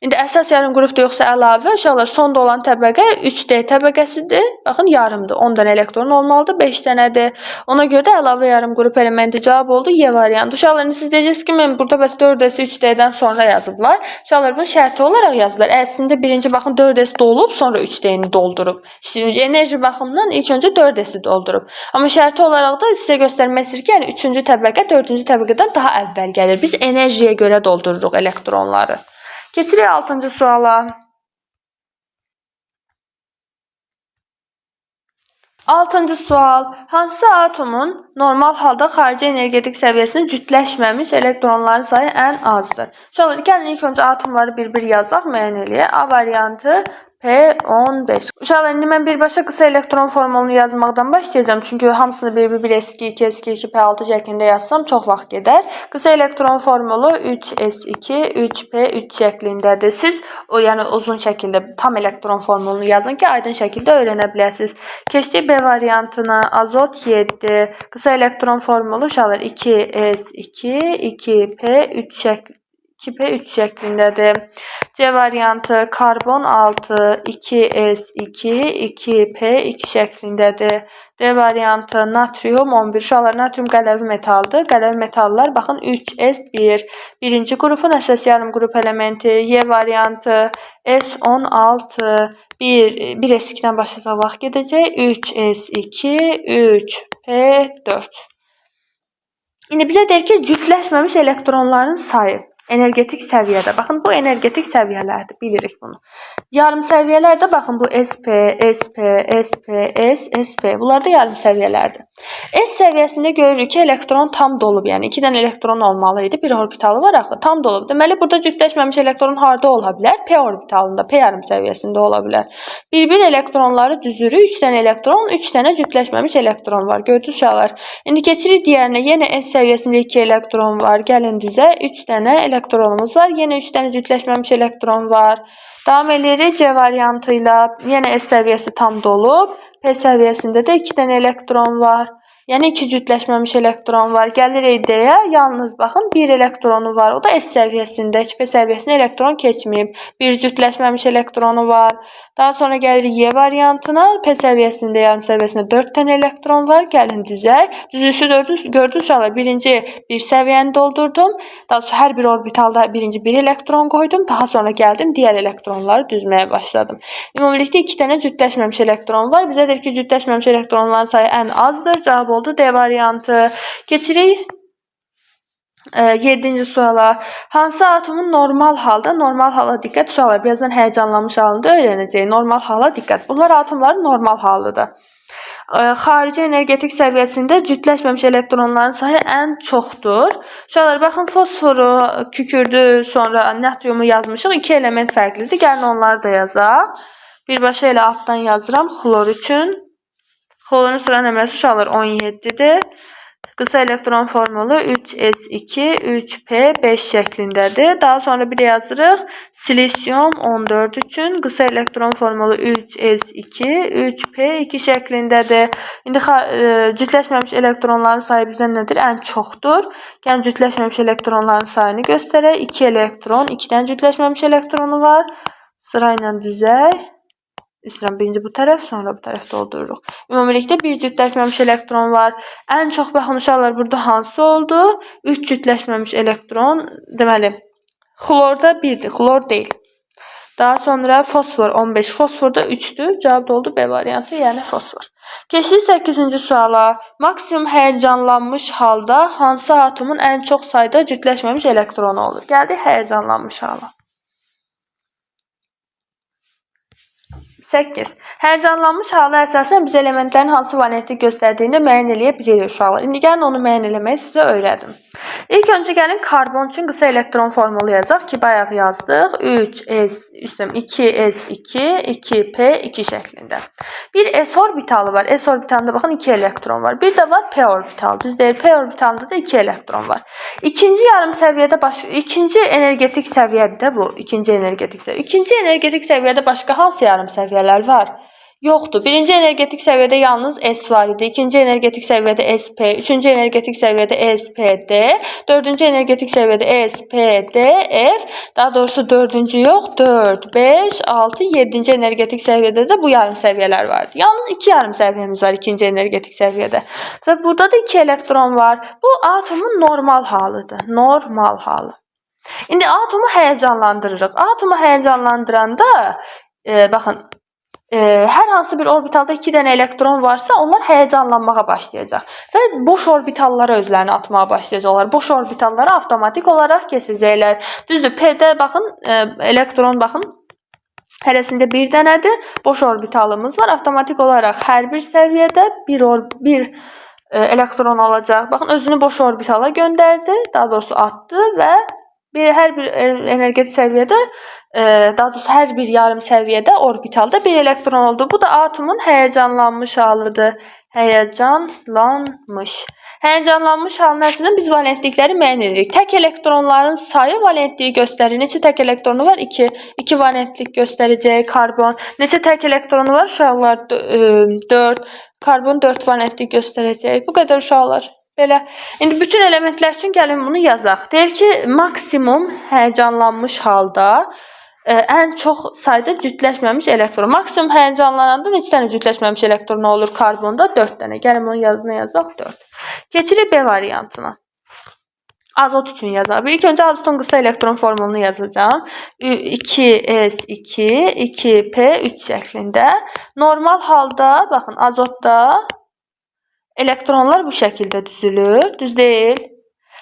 İndi əsas yarım qrupda yoxsa əlavə, uşaqlar sonda olan təbəqə 3D təbəqəsidir. Baxın, yarımdır. 10 dənə elektron olmalıdır, 5 dənədir. Ona görə də əlavə yarım qrup elementi cavab oldu Y variantı. Uşaqlar, siz deyəcəksiniz ki, mən burada bəs 4S 3D'dən sonra yazıblar. Uşaqlar, bunu şərti olaraq yazıblar. Əslində birinci baxın 4S dolub, sonra 3D'ni doldurub. Enerji baxımından ilk öncə 4S'i doldurub. Amma şərti olaraq da sizə göstərmək istəyir ki, yəni 3-cü təbəqə 4-cü təbəqədən daha əvvəl gəlir. Biz enerjiyə görə doldururuq elektronları. Keçirik 6-cı suala. 6-cı sual. Hansı atomun normal halda xarici energetik səviyyəsində cütləşməmiş elektronların sayı ən azdır? Uşaqlar, gəlin ilk öncə atomları bir-bir yazaq, müəyyən eləyək. A variantı P15. Uşaqlar, indi mən birbaşa qısa elektron formulunu yazmaqdan başlayacağım. Çünki hamısını bir-bir S2, 2, S2, 2, P6 şəklində yazsam çox vaxt gedər. Qısa elektron formulu 3S2, 3P3 şəklindədir. Siz yəni uzun şəkildə tam elektron formulunu yazın ki, aydın şəkildə öyrənə biləsiniz. Keçdik B variantına. Azot 7. Qısa elektron formulu uşaqlar 2S2, 2P3 şəklindədir. 2P3 şəklindədir. C variantı karbon 6, 2S2, 2P2 şəklindədir. D variantı natrium 11. Uşaqlar, natrium qələvi metaldır. Qələvi metallar baxın 3S1. Birinci qrupun əsas yarım qrup elementi. Y variantı S16. 1S2-dən başlasaq vaxt gedəcək. 3S2, 3P4. İndi bizə deyir ki, cütləşməmiş elektronların sayı. Energetik səviyyədə. Baxın, bu energetik səviyyələrdir. Bilirik bunu. Yarım səviyyələrdə baxın, bu SP, SP, SP, S, SP. Bunlar da yarım səviyyələrdir. S səviyyəsində görürük ki, elektron tam dolub. Yəni, 2 dənə elektron olmalı idi. Bir orbitalı var axı. Tam dolub. Deməli, burada cütləşməmiş elektron harda ola bilər? P orbitalında, P yarım səviyyəsində ola bilər. Bir-bir elektronları düzürük. 3 dənə elektron, 3 dənə cütləşməmiş elektron var. Gördünüz uşaqlar. İndi keçirik digərinə. Yenə S səviyyəsində 2 elektron var. Gəlin düzə. 3 dənə elektronumuz var. Yenə 3 dənə cütləşməmiş elektron var. Davam edirik C variantı ilə. Yenə S səviyyəsi tam dolub. P səviyyəsində də 2 dənə elektron var. Yəni 2 cütləşməmiş elektron var. Gəlirik D-yə. Yalnız baxın 1 elektronu var. O da S səviyyəsində. P səviyyəsində elektron keçməyib. 1 cütləşməmiş elektronu var. Daha sonra gəlirik Y variantına. P səviyyəsində, yarım səviyyəsində 4 dənə elektron var. Gəlin düzək. Düzülüşü gördünüz uşaqlar. Birinci bir səviyyəni doldurdum. Daha sonra hər bir orbitalda birinci 1 elektron qoydum. Daha sonra gəldim digər elektronları düzməyə başladım. Ümumilikdə 2 dənə cütləşməmiş elektron var. Bizə deyir ki, cütləşməmiş elektronların sayı ən azdır. Cavab oldu D variantı. Keçirik 7-ci suala. Hansı atomun normal hala diqqət uşaqlar. Birazdan həyəcanlanmış halında öyrənəcəyik. Normal hala diqqət. Bunlar atomların normal halıdır. Xarici energetik səviyyəsində cütləşməmiş elektronların sayı ən çoxdur. Uşaqlar, baxın, fosforu, kükürdü, sonra natriumu yazmışıq. 2 element fərqlidir. Gəlin onları da yazaq. Birbaşa elə altdan yazıram xlor üçün. Xlorun sıra nömrəsi uşaqlar 17-dir. Qısa elektron formulu 3S2, 3P5 şəklindədir. Daha sonra bir yazırıq. Silisyum 14 üçün qısa elektron formulu 3S2, 3P2 şəklindədir. İndi cütləşməmiş elektronların sayı bizə nədir? Ən çoxdur. Yəni cütləşməmiş elektronların sayını göstərək. 2 elektron, 2 dənə cütləşməmiş elektronu var. Sırayla düzək. İstəyirəm birinci bu tərəf, sonra bu tərəf doldururuq. Ümumilikdə bir cütləşməmiş elektron var. Ən çox baxın uşaqlar burada hansı oldu? 3 cütləşməmiş elektron, deməli Xlorda 1'dir, xlor deyil. Daha sonra fosfor 15, fosfor da 3'dür. Cavab da oldu B variantı, yəni fosfor. Keçdik 8-ci suala. Maksimum həyəcanlanmış halda hansı atomun ən çox sayda cütləşməmiş elektronu olur? Gəldik həyəcanlanmış hala. 8. Həyəcanlanmış hala əsasən biz elementlərin hansı valentlik göstərdiyini müəyyən eləyə bilirik uşaqlar. İndi gəlin onu müəyyən eləməyi sizə öyrədim. İlk öncə gəlin karbon üçün qısa elektron formulu yazaq ki, bayaq yazdıq. 2s2, 2p2 şəklində. Bir s orbitalı var. S orbitalında baxın 2 elektron var. Bir də var p orbitalı. Düz deyil. P orbitalında da 2 elektron var. İkinci yarım səviyyədə ikinci energetik səviyyədə bu. İkinci energetik səviyyə. İkinci energetik səviyyədə başqa hansı yarım səviyyələr var? Yoxdur. Birinci energetik səviyyədə yalnız S var idi. İkinci energetik səviyyədə SP, üçüncü energetik səviyyədə SPD, dördüncü energetik səviyyədə SPD, F, daha doğrusu dördüncü yox, 4, 5, 6, 7-ci energetik səviyyədə də bu yarım səviyyələr vardı. Yalnız 2 yarım səviyyəmiz var ikinci energetik səviyyədə. Və burada da 2 elektron var. Bu atomun normal halıdır. Normal halı. İndi atomu həyəcanlandırırıq. Atomu həyəcanlandıranda, baxın, hər hansı bir orbitalda 2 dənə elektron varsa, onlar həyəcanlanmağa başlayacaq və boş orbitallara özlərini atmağa başlayacaqlar. Boş orbitallara avtomatik olaraq keçəcəklər. Düzdür, P-də baxın, elektron baxın, hərəsində bir dənədir. Boş orbitalımız var. Avtomatik olaraq hər bir səviyyədə bir elektron olacaq. Baxın, özünü boş orbitala göndərdi, daha doğrusu atdı və hər bir energetik səviyyədə, daha doğrusu hər bir yarım səviyyədə orbitalda bir elektron oldu. Bu da atomun həyəcanlanmış halıdır. Həyəcanlanmış. Həyəcanlanmış halın əslində biz valentlikləri müəyyən edirik. Tək elektronların sayı valentliyi göstərir. Neçə tək elektronu var? 2. 2 valentlik göstərəcək karbon. Neçə tək elektronu var? Uşaqlar 4. Karbon 4 valentlik göstərəcək. Bu qədər uşaqlar. Belə. İndi bütün elementlər üçün gəlin bunu yazaq. Deyir ki, maksimum həyəcanlanmış halda ən çox sayda cütləşməmiş elektron. Maksimum həyəcanlananda neçə dənə cütləşməmiş elektron olur karbonda? 4 dənə. Gəlin bunun yazına yazaq 4. Keçirik B variantına. Azot üçün yazaq. İlk öncə azotun qısa elektron formulunu yazacağım. 2s2, 2p3 şəklində. Normal halda, baxın, azotda elektronlar bu şəkildə düzülür. Düz deyil.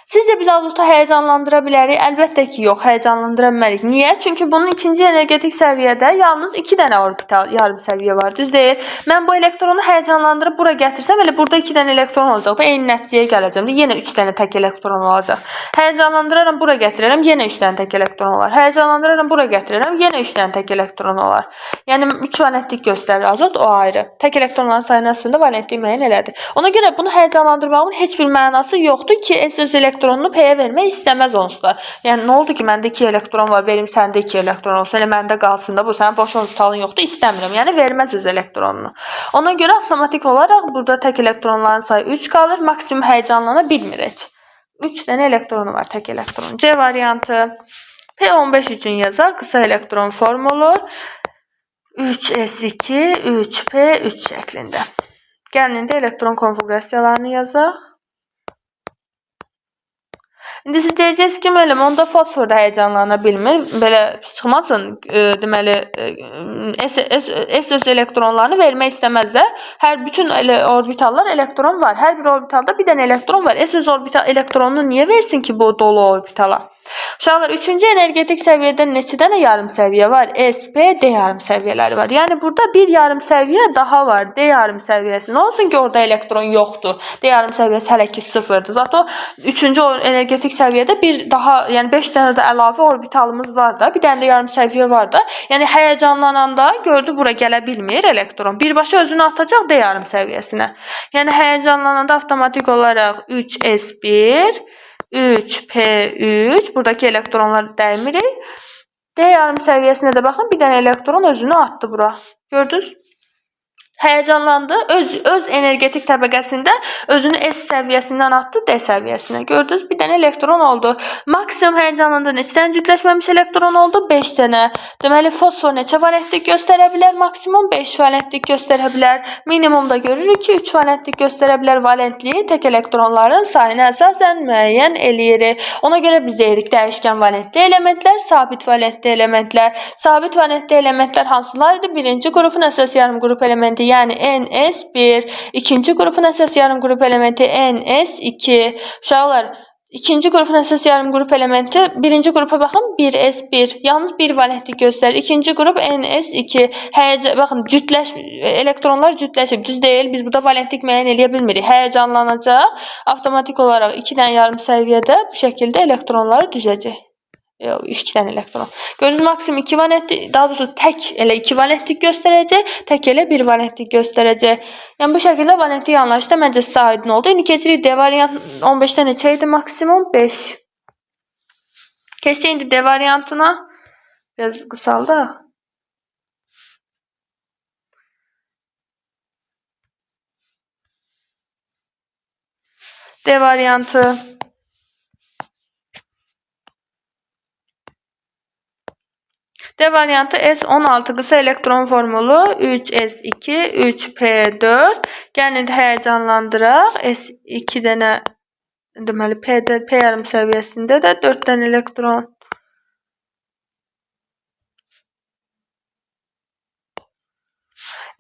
Sizcə biz azotu həyəcanlandıra bilərik? Əlbəttə ki, yox, həyəcanlandıra bilmərik. Niyə? Çünki bunun ikinci energetik səviyyədə yalnız 2 dənə orbital yarım səviyyə var. Düz deyil. Mən bu elektronu həyəcanlandırıb bura gətirsəm, elə burada 2 dənə elektron olacaq. Və eyni nəticəyə gələcəm. Yenə 3 dənə tək elektron olacaq. Həyəcanlandıraram, bura gətirərəm, yenə 3 dənə tək elektron olar. Həyəcanlandıraram, bura gətirərəm, yenə 3 dənə tək elektron olar. Yəni 3 valentlik göstərir azot, o ayrı. Tək elektronların sayını əslində valentlik müəyyən elədi. Ona görə bunu həyəcanlandırmağın heç bir mənası yoxdur ki, S öz elektronunu P-yə vermək istəməz onsuz da. Yəni, nə oldu ki, məndə 2 elektron var, verim səndə 2 elektron olsun, elə məndə qalsın da, bu sənin boş orbitalın yoxdur, istəmirəm. Yəni, verməz öz elektronunu. Ona görə avtomatik olaraq burada tək elektronların sayı 3 qalır, maksimum həyəcanlana bilmirik. 3 dənə elektronu var, tək elektron. C variantı. P15 üçün yazaq, qısa elektron formulu 3s2, 3p3 şəklində. Gəlin indi elektron konfigurasiyalarını yazaq. İndi siz deyəcəksiniz ki, müəllim, onda fosfor da həyəcanlana bilmir. Belə çıxmasın, deməli, S öz elektronlarını vermək istəməzlər. Bütün orbitallar elektron var. Hər bir orbitalda bir dənə elektron var. S öz elektronunu niyə versin ki, bu dolu orbitala? Uşaqlar, 3-cü energetik səviyyədə neçə dənə yarım səviyyə var? S, P, D yarım səviyyələri var. Yəni, burada bir yarım səviyyə daha var. D yarım səviyyəsi. Nə olsun ki, orada elektron yoxdur. D yarım səviyyəsi hələ ki 0-dır. Zato 3-cü energetik səviyyədə bir daha, yəni 5 dənə də əlavə orbitalımız var da. Bir dənə də yarım səviyyə var da. Yəni, həyəcanlananda gördü, bura gələ bilmir elektron. Birbaşa özünü atacaq D yarım səviyyəsinə. Yəni, həyəcanlananda avtomatik olaraq 3s1, 3p3, buradakı elektronları dəymirik. D yarım səviyyəsinə də baxın, bir dənə elektron özünü atdı bura. Gördünüz? Həyəcanlandı. Öz energetik təbəqəsində özünü S səviyyəsindən atdı D səviyyəsinə. Gördünüz, bir dənə elektron oldu. Maksimum həyəcanlandı. Neçə dənə cütləşməmiş elektron oldu? 5 dənə. Deməli, fosfor neçə valentlik göstərə bilər? Maksimum 5 valentlik göstərə bilər. Minimumda görürük ki, 3 valentlik göstərə bilər. Valentliyi tək elektronların sayına əsasən müəyyən eləyirik. Ona görə biz deyirik dəyişkən valentli elementlər, sabit valentli elementlər. Sabit valentli elementlər hansılardır? Birinci qrupun əsas yarım qrup elementi, yəni NS1, ikinci qrupun əsas yarım qrup elementi NS2. Uşaqlar, ikinci qrupun əsas yarım qrup elementi, birinci qrupa baxın 1S1, yalnız bir valentlik göstərir. İkinci qrup NS2. Baxın, elektronlar cütləşib, düz deyil. Biz burada valentlik müəyyən eləyə bilmirik. Həyəcanlanacaq, avtomatik olaraq 2 dənə yarım səviyyədə bu şəkildə elektronları düzəcək. 2 dənə elektron. Gördünüz, maksimum 2 valentlik, daha doğrusu tək elə 2 valentlik göstərəcək, tək elə 1 valentlik göstərəcək. Yəni bu şəkildə valentlik anlayışda məncə sizə aydın oldu. İndi keçirik D variant 15-də neçə idi maksimum? 5. Keçdik indi D variantına. Biraz qısaldıq. D variantı. D variantı S16 qısa elektron formulu 3S2, 3P4. Gəlin həyəcanlandıraq. S2 dənə, deməli P yarım səviyyəsində də 4 dənə elektron.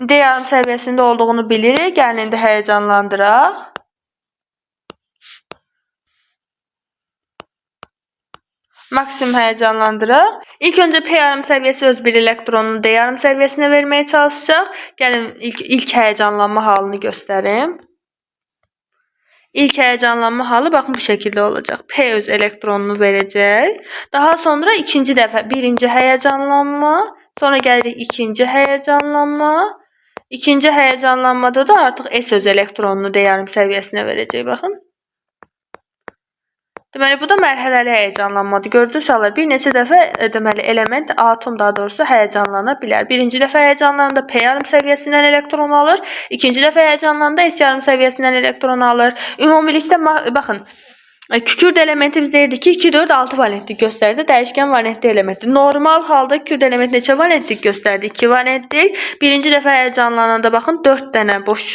D yarım səviyyəsində olduğunu bilirik. Gəlin indi həyəcanlandıraq. Maksimum həyəcanlandıraq. İlk öncə P yarım səviyyəsi öz bir elektronunu D yarım səviyyəsinə verməyə çalışacaq. Gəlin ilk həyəcanlanma halını göstərim. İlk həyəcanlanma halı baxın bu şəkildə olacaq. P öz elektronunu verəcək. Daha sonra ikinci dəfə birinci həyəcanlanma, sonra gəlirik ikinci həyəcanlanma. İkinci həyəcanlanmada da artıq S öz elektronunu D yarım səviyyəsinə verəcək. Baxın. Deməli, bu da mərhələli həyəcanlanmadır. Gördünüz uşaqlar, bir neçə dəfə deməli element, atom daha doğrusu həyəcanlana bilər. Birinci dəfə həyəcanlananda P yarım səviyyəsindən elektron alır. İkinci dəfə həyəcanlananda S yarım səviyyəsindən elektron alır. Ümumilikdə baxın, kükürd elementi biz deyirdik ki, 2, 4, 6 valentlik göstərdi. Dəyişkən valentli elementi. Normal halda kükürd elementi neçə valentlik göstərdi? 2 valentlik. Birinci dəfə həyəcanlananda baxın 4 dənə boş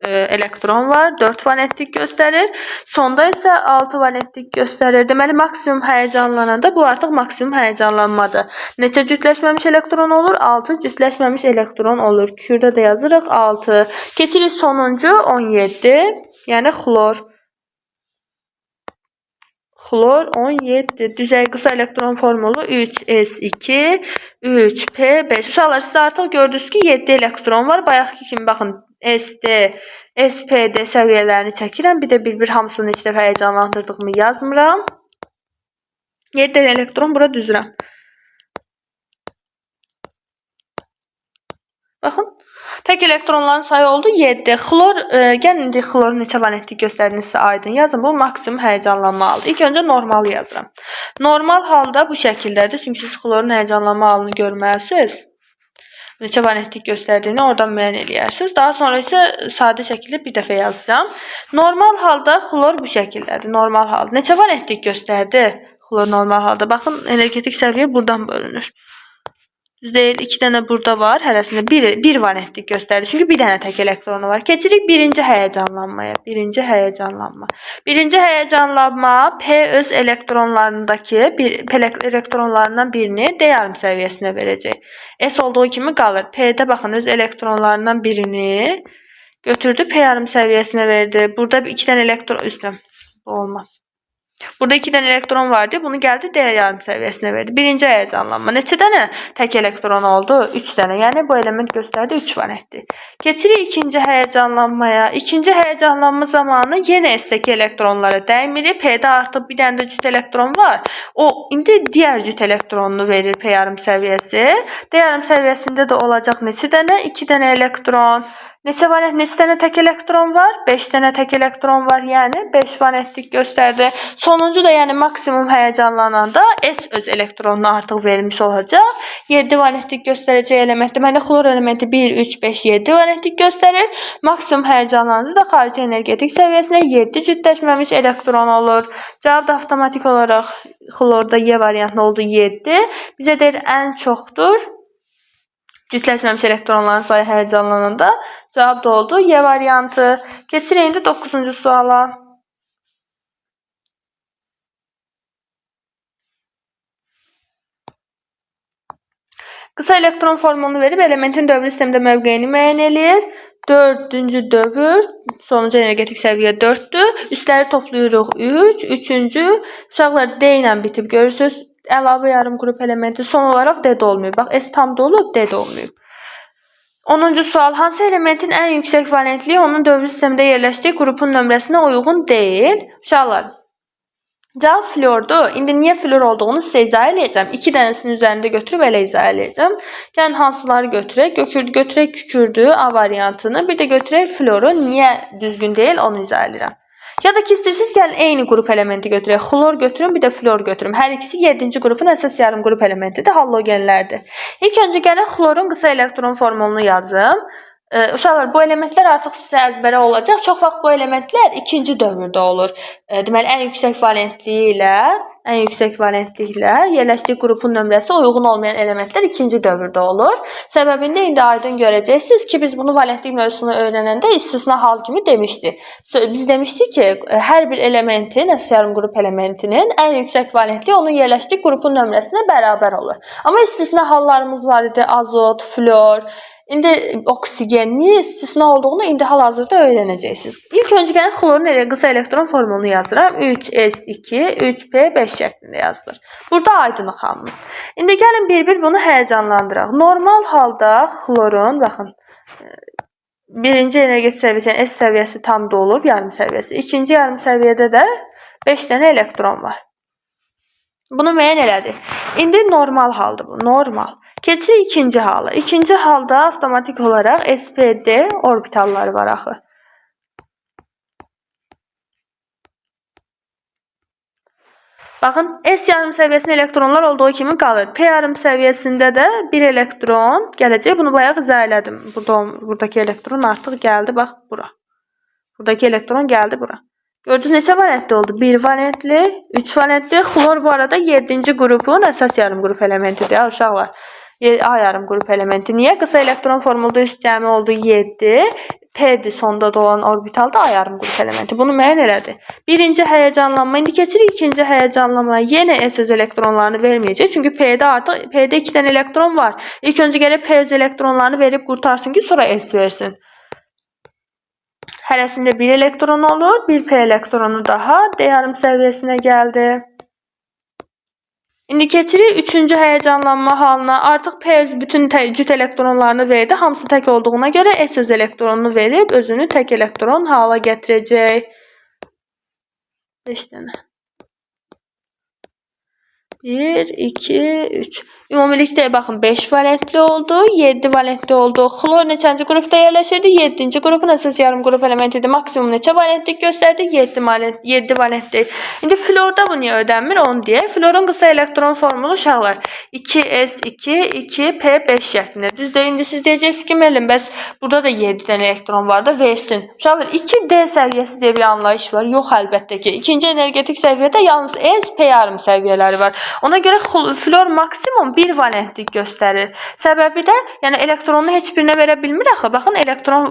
elektron var, 4 valentlik göstərir. Sonda isə 6 valentlik göstərir. Deməli, maksimum həyəcanlananda bu artıq maksimum həyəcanlanmadır. Neçə cütləşməmiş elektron olur? 6 cütləşməmiş elektron olur. Kürdə də yazırıq 6. Keçirik sonuncu 17, yəni xlor. Xlor 17. Düzey qısa elektron formulu 3S2, 3P5. Uşaqlar, siz artıq gördünüz ki, 7 elektron var. Bayaqki kimi baxın, SD, SPD səviyyələrini çəkirəm. Bir də bir hamısını neçə dəfə həyəcanlandırdığımı yazmıram. 7 elektron bura düzürəm. Baxın, tək elektronların sayı oldu 7. Xlor, gəlin indi xlorun neçə valentlik göstərdiyini sizə aydın yazın. Bu maksimum həyəcanlanma halıdır. İlk öncə normal yazıram. Normal halda bu şəkildədir. Çünki siz xlorun həyəcanlanma halını görməlisiniz. Neçə valentlik göstərdiyini oradan müəyyən eləyərsiniz. Daha sonra isə sadə şəkildə bir dəfə yazacağım. Normal halda xlor bu şəkildədir. Normal halda. Neçə valentlik göstərdi xlor normal halda? Baxın, energetik səviyyə buradan bölünür. Düz deyil, 2 dənə burada var. Hərəsində 1 valentlik göstərir. Çünki bir dənə tək elektronu var. Keçirik birinci həyəcanlanmaya. Birinci həyəcanlanma. Birinci həyəcanlanma P öz elektronlarındakı elektronlarından birini D yarım səviyyəsinə verəcək. S olduğu kimi qalır. P'də baxın, öz elektronlarından birini götürdü, P yarım səviyyəsinə verdi. Burada 2 dənə elektron üstəm. Bu olmaz. Burada 2 dənə elektron vardı. Bunu gəldi D yarım səviyyəsinə verdi. Birinci həyəcanlanma. Neçə dənə tək elektron oldu? 3 dənə. Yəni bu element göstərdi 3 valentli. Keçirik ikinci həyəcanlanmaya. İkinci həyəcanlanma zamanı yenə S-dəki elektronlara dəymirik. P-də artıq bir dənə də cüt elektron var. O indi digər cüt elektronunu verir P yarım səviyyəsi. D yarım səviyyəsində də olacaq neçə dənə? 2 dənə elektron. Neçə valent, neçə dənə tək elektron var? 5 dənə tək elektron var, yəni 5 valentlik göstərdi. Sonuncu da yəni maksimum həyəcanlananda S öz elektronunu artıq vermiş olacaq. 7 valentlik göstərəcək element. Deməli, xlor elementi 1, 3, 5, 7 valentlik göstərir. Maksimum həyəcanlananda da xarici energetik səviyyəsinə 7 cütləşməmiş elektron olur. Cavab da avtomatik olaraq xlorda Y variantında oldu 7. Bizə deyir ən çoxdur. Cütləşməmiş elektronların sayı həyəcanlananda cavab da oldu Y variantı. Keçirik indi 9-cu suala. Qısa elektron formulunu verib elementin dövr sistemdə mövqeyini müəyyən eləyir. 4-cü dövr, sonuncu energetik səviyyə 4-dür. Üstləri toplayırıq 3. 3-cü uşaqlar D ilə bitib görürsünüz. Əlavə yarım qrup elementi son olaraq D də olmayıb. Bax, S tam da olub, D də olmayıb. 10-cu sual. Hansı elementin ən yüksək valentliyi onun dövr sistemində yerləşdiyi qrupun nömrəsinə uyğun deyil? Uşaqlar, cavab flordur. İndi niyə flor olduğunu sizə izah eləyəcəm. 2 dənəsinin üzərində götürüb elə izah eləyəcəm. Gəlin hansıları götürək? Götürək kükürdü A variantını, bir də götürək floru. Niyə düzgün deyil onu izah eləyirəm. Ya da ki, istəyirsiniz, gəlin eyni qrup elementi götürək. Xlor götürün, bir də flor götürün. Hər ikisi 7-ci qrupun əsas yarım qrup elementidir, halogenlərdir. İlk öncə gəlin xlorun qısa elektron formulunu yazım. Uşaqlar, bu elementlər artıq sizə əzbərə olacaq. Çox vaxt bu elementlər ikinci dövrdə olur. Deməli, ən yüksək valentliklə yerləşdiyi qrupun nömrəsi uyğun olmayan elementlər ikinci dövrdə olur. Səbəbində indi aydın görəcəksiniz ki, biz bunu valentlik mövzusunu öyrənəndə istisna hal kimi demişdik. Biz demişdik ki, hər bir elementin, əsas yarım qrup elementinin ən yüksək valentliyi onun yerləşdiyi qrupun nömrəsinə bərabər olur. Amma istisna hallarımız var idi, azot, flor. İndi oksigenli istisna olduğunu indi hal-hazırda öyrənəcəksiniz. İlk öncə gəlin xlorun qısa elektron formulunu yazıram. 3s2, 3p5 şəklində yazılır. Burada aydınlıq hamımız. İndi gəlin bir-bir bunu həyəcanlandıraq. Normal halda xlorun, baxın, birinci energetik səviyyəsinin S səviyyəsi tam dolub, yarım səviyyəsi. İkinci yarım səviyyədə də 5 dənə elektron var. Bunu müəyyən elədik. İndi normal haldır bu, normal. Keçirik ikinci halı. İkinci halda avtomatik olaraq SPD orbitalları var axı. Baxın, S yarım səviyyəsində elektronlar olduğu kimi qalır. P yarım səviyyəsində də bir elektron gələcək. Bunu bayaq izah elədim. Buradakı elektron artıq gəldi, bax, bura. Buradakı elektron gəldi bura. Gördünüz, neçə valentli oldu? 1 valentli, 3 valentli. Xlor bu arada 7-ci qrupun əsas yarım qrup elementidir, uşaqlar. A yarım qrup elementi. Niyə? Qısa elektron formulda üst cəmi oldu 7. P'dir sonda da olan orbitalda A yarım qrup elementi. Bunu müəyyən elədi. Birinci həyəcanlanma. İndi keçirik ikinci həyəcanlanmaya. Yenə S öz elektronlarını verməyəcək. Çünki P'də artıq 2 dənə elektron var. İlk öncə gəlib P öz elektronlarını verib qurtarsın ki, sonra S versin. Hərəsində 1 elektron olur. 1 P elektronu daha D yarım səviyyəsinə gəldi. İndi keçirik 3-cü həyəcanlanma halına. Artıq P öz bütün cüt elektronlarını verdi. Hamısı tək olduğuna görə S öz elektronunu verib özünü tək elektron hala gətirəcək. 5 dənə. 1, 2, 3. Ümumilikdə baxın 5 valentli oldu, 7 valentli oldu. Xlor neçənci qrupda yerləşirdi? 7-ci qrupun əsas yarım qrup elementidir. Maksimum neçə valentlik göstərdi? 7 valentli. İndi florda bu niyə ödənmir? Onu deyək. Florun qısa elektron formulu uşaqlar 2s2, 2p5 şəklində. Düzdür, indi siz deyəcəksiniz ki, müəllim, bəs burada da 7 dənə elektron var da versin. Uşaqlar 2D səviyyəsi deyə bir anlayış var. Yox, əlbəttə ki. İkinci energetik səviyyədə yalnız S, P yarım səviyyələri var. Ona görə flor maksimum 1 valentlik göstərir. Səbəbi də, yəni elektronunu heç birinə verə bilmir axı. Baxın, elektron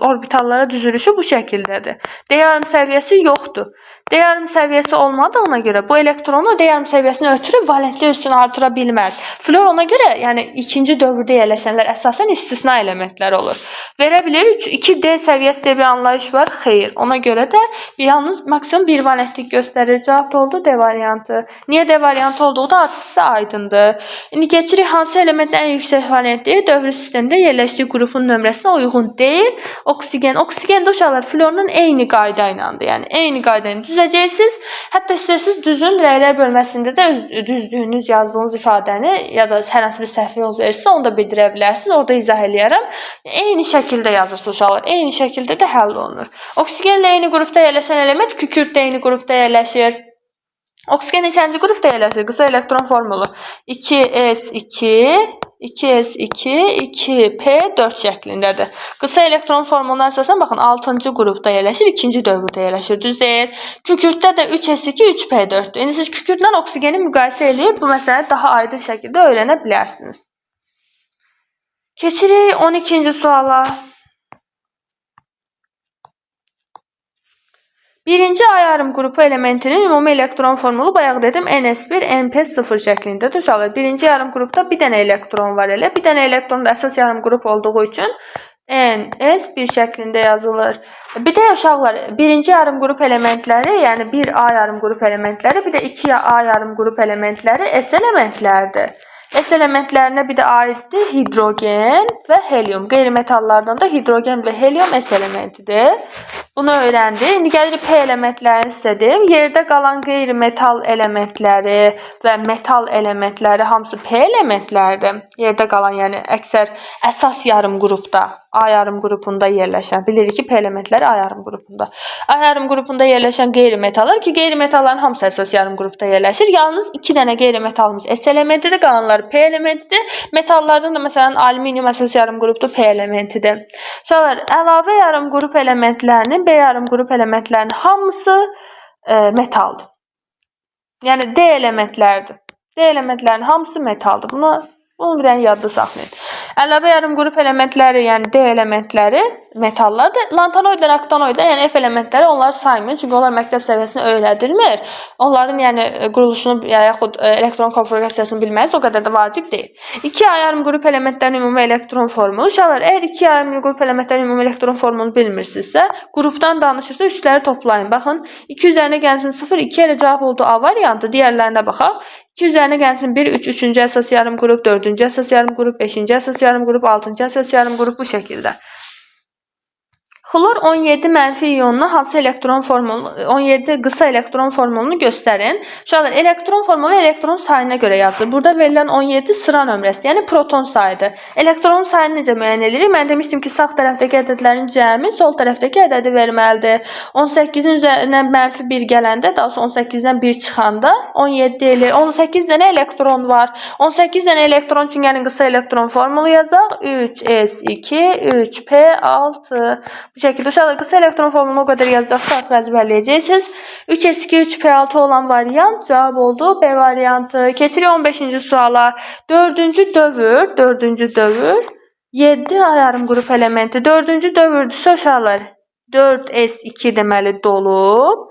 orbitallara düzülüşü bu şəkildədir. D yarım səviyyəsi yoxdur. D yarım səviyyəsi olmadığına görə bu elektronu D yarım səviyyəsini ötürüb valentlik üçün artıra bilməz. Flor ona görə, yəni ikinci dövrdə yerləşənlər əsasən istisna elementlər olur. Verə bilir, 2D səviyyəsi deyə bir anlayış var. Xeyr. Ona görə də yalnız maksimum 1 valentlik göstərir. Cavab da oldu D variantı. Niyə D variantı olduğu da artıq sizə aydındır. İndi keçirik hansı elementin ən yüksək valentliyi dövr sistemdə yerləşdiyi qrupun nömrəsinə uyğun deyil. Oksigen. Oksigen də uşaqlar florun eyni qayda ilədir. Yəni eyni qayda ilə düzəcəksiniz. Hətta istəyirsiniz düzün rəylər bölməsində də düzdüyünüz yazdığınız ifadəni ya da hər hansı bir səhv yol verirsə onu da bildirə bilərsiniz. Orada izah eləyərəm. Eyni şəkildə yazırsınız uşaqlar. Eyni şəkildə də həll olunur. Oksigenlə eyni qrupda yerləşən element kükürdlə eyni qrupda yerləşir. Oksigen neçənci qrupda yerləşir? Qısa elektron formulu 2s2 2s2 2p4 şəklindədir. Qısa elektron formuluna əsasən baxın 6-cı qrupda yerləşir, 2-ci dövrdə yerləşir. Düz deyil. Kükürddə də 3s2 3p4-dür. İndi siz kükürdlə oksigeni müqayisə edib bu məsələni daha aydın şəkildə öyrənə bilərsiniz. Keçirik 12-ci suala. Birinci A yarım qrupu elementinin ümumi elektron formulu bayaq dedim NS1 NP0 şəklindədir. Uşaqlar, birinci yarım qrupda bir dənə elektron var elə. Bir dənə elektron da əsas yarım qrup olduğu üçün NS1 şəklində yazılır. Bir də uşaqlar, birinci yarım qrup elementləri, yəni 1A yarım qrup elementləri, bir də 2A yarım qrup elementləri S elementlərdir. S elementlərinə bir də aiddir hidrogen və helium. Qeyri-metallardan da hidrogen və helium S elementidir. Bunu öyrəndik. İndi gəlirik P elementlərini istədim. Yerdə qalan qeyri-metal elementləri və metal elementləri hamısı P elementlərdir. Yerdə qalan, yəni əksər əsas yarım qrupda, A yarım qrupunda yerləşən. Bilirik ki, P elementləri A yarım qrupunda. A yarım qrupunda yerləşən qeyri-metallar ki, qeyri-metalların hamısı əsas yarım qrupda yerləşir. Yalnız 2 dənə qeyri-metalımız S elementidir, qalanları P elementidir. Metallardan da məsələn alüminium əsas yarım qrupdur, P elementidir. Uşaqlar, əlavə yarım qrup elementlərinin, B yarım qrup elementlərinin hamısı metaldır. Yəni D elementlərdir. D elementlərinin hamısı metaldır. Bunu bir dənə yadda saxlayın. Əlavə yarım qrup elementləri, yəni D elementləri metallardır. Lantanoidlər, aktanoidlər, yəni F elementləri onları saymayın. Çünki onlar məktəb səviyyəsində öyrədilmir. Onların yəni quruluşunu yaxud elektron konfigurasiyasını bilməyiz, o qədər də vacib deyil. 2A yarım qrup elementlərinin ümumi elektron formulu. Uşaqlar, əgər 2A yarım qrup elementlərinin ümumi elektron formulunu bilmirsinizsə, qrupdan danışırsa üstləri toplayın. Baxın, 2 üzərinə gəlsin 0, 2 ilə cavab oldu A variantı, digərlərinə baxaq. 2 üzərinə gəlsin 1, 3, 3-cü əsas yarım qrup, 4-cü əsas yarım qrup, 5-ci əsas yarım qrup, 6-cı əsas yarım qrup bu şəkildə. Xlor 17 mənfi ionuna hansı elektron formulu, 17 qısa elektron formulunu göstərin. Uşaqlar, elektron formulu elektron sayına görə yazılır. Burada verilən 17 sıra nömrəsi, yəni proton sayıdır. Elektron sayını necə müəyyən edirik? Mən demişdim ki, sağ tərəfdəki ədədlərin cəmi sol tərəfdəki ədədi verməlidir. 18-in üzərinə mənfi 1 gələndə, daha sonra 18-dən 1 çıxanda 17 eləyir. 18 dənə elektron var. 18 dənə elektron üçün gəlin qısa elektron formulu yazaq. 3s2, 3p6. Bu şəkildə uşaqlar, qısa elektron formulunu o qədər yazacaqsa artıq əzbərləyəcəksiniz. 3s2, 3p6 olan variant cavab oldu B variantı. Keçirik 15-ci suala. 4-cü dövr 7 A yarım qrup elementi. 4-cü dövrdürsə uşaqlar 4s2 deməli dolub.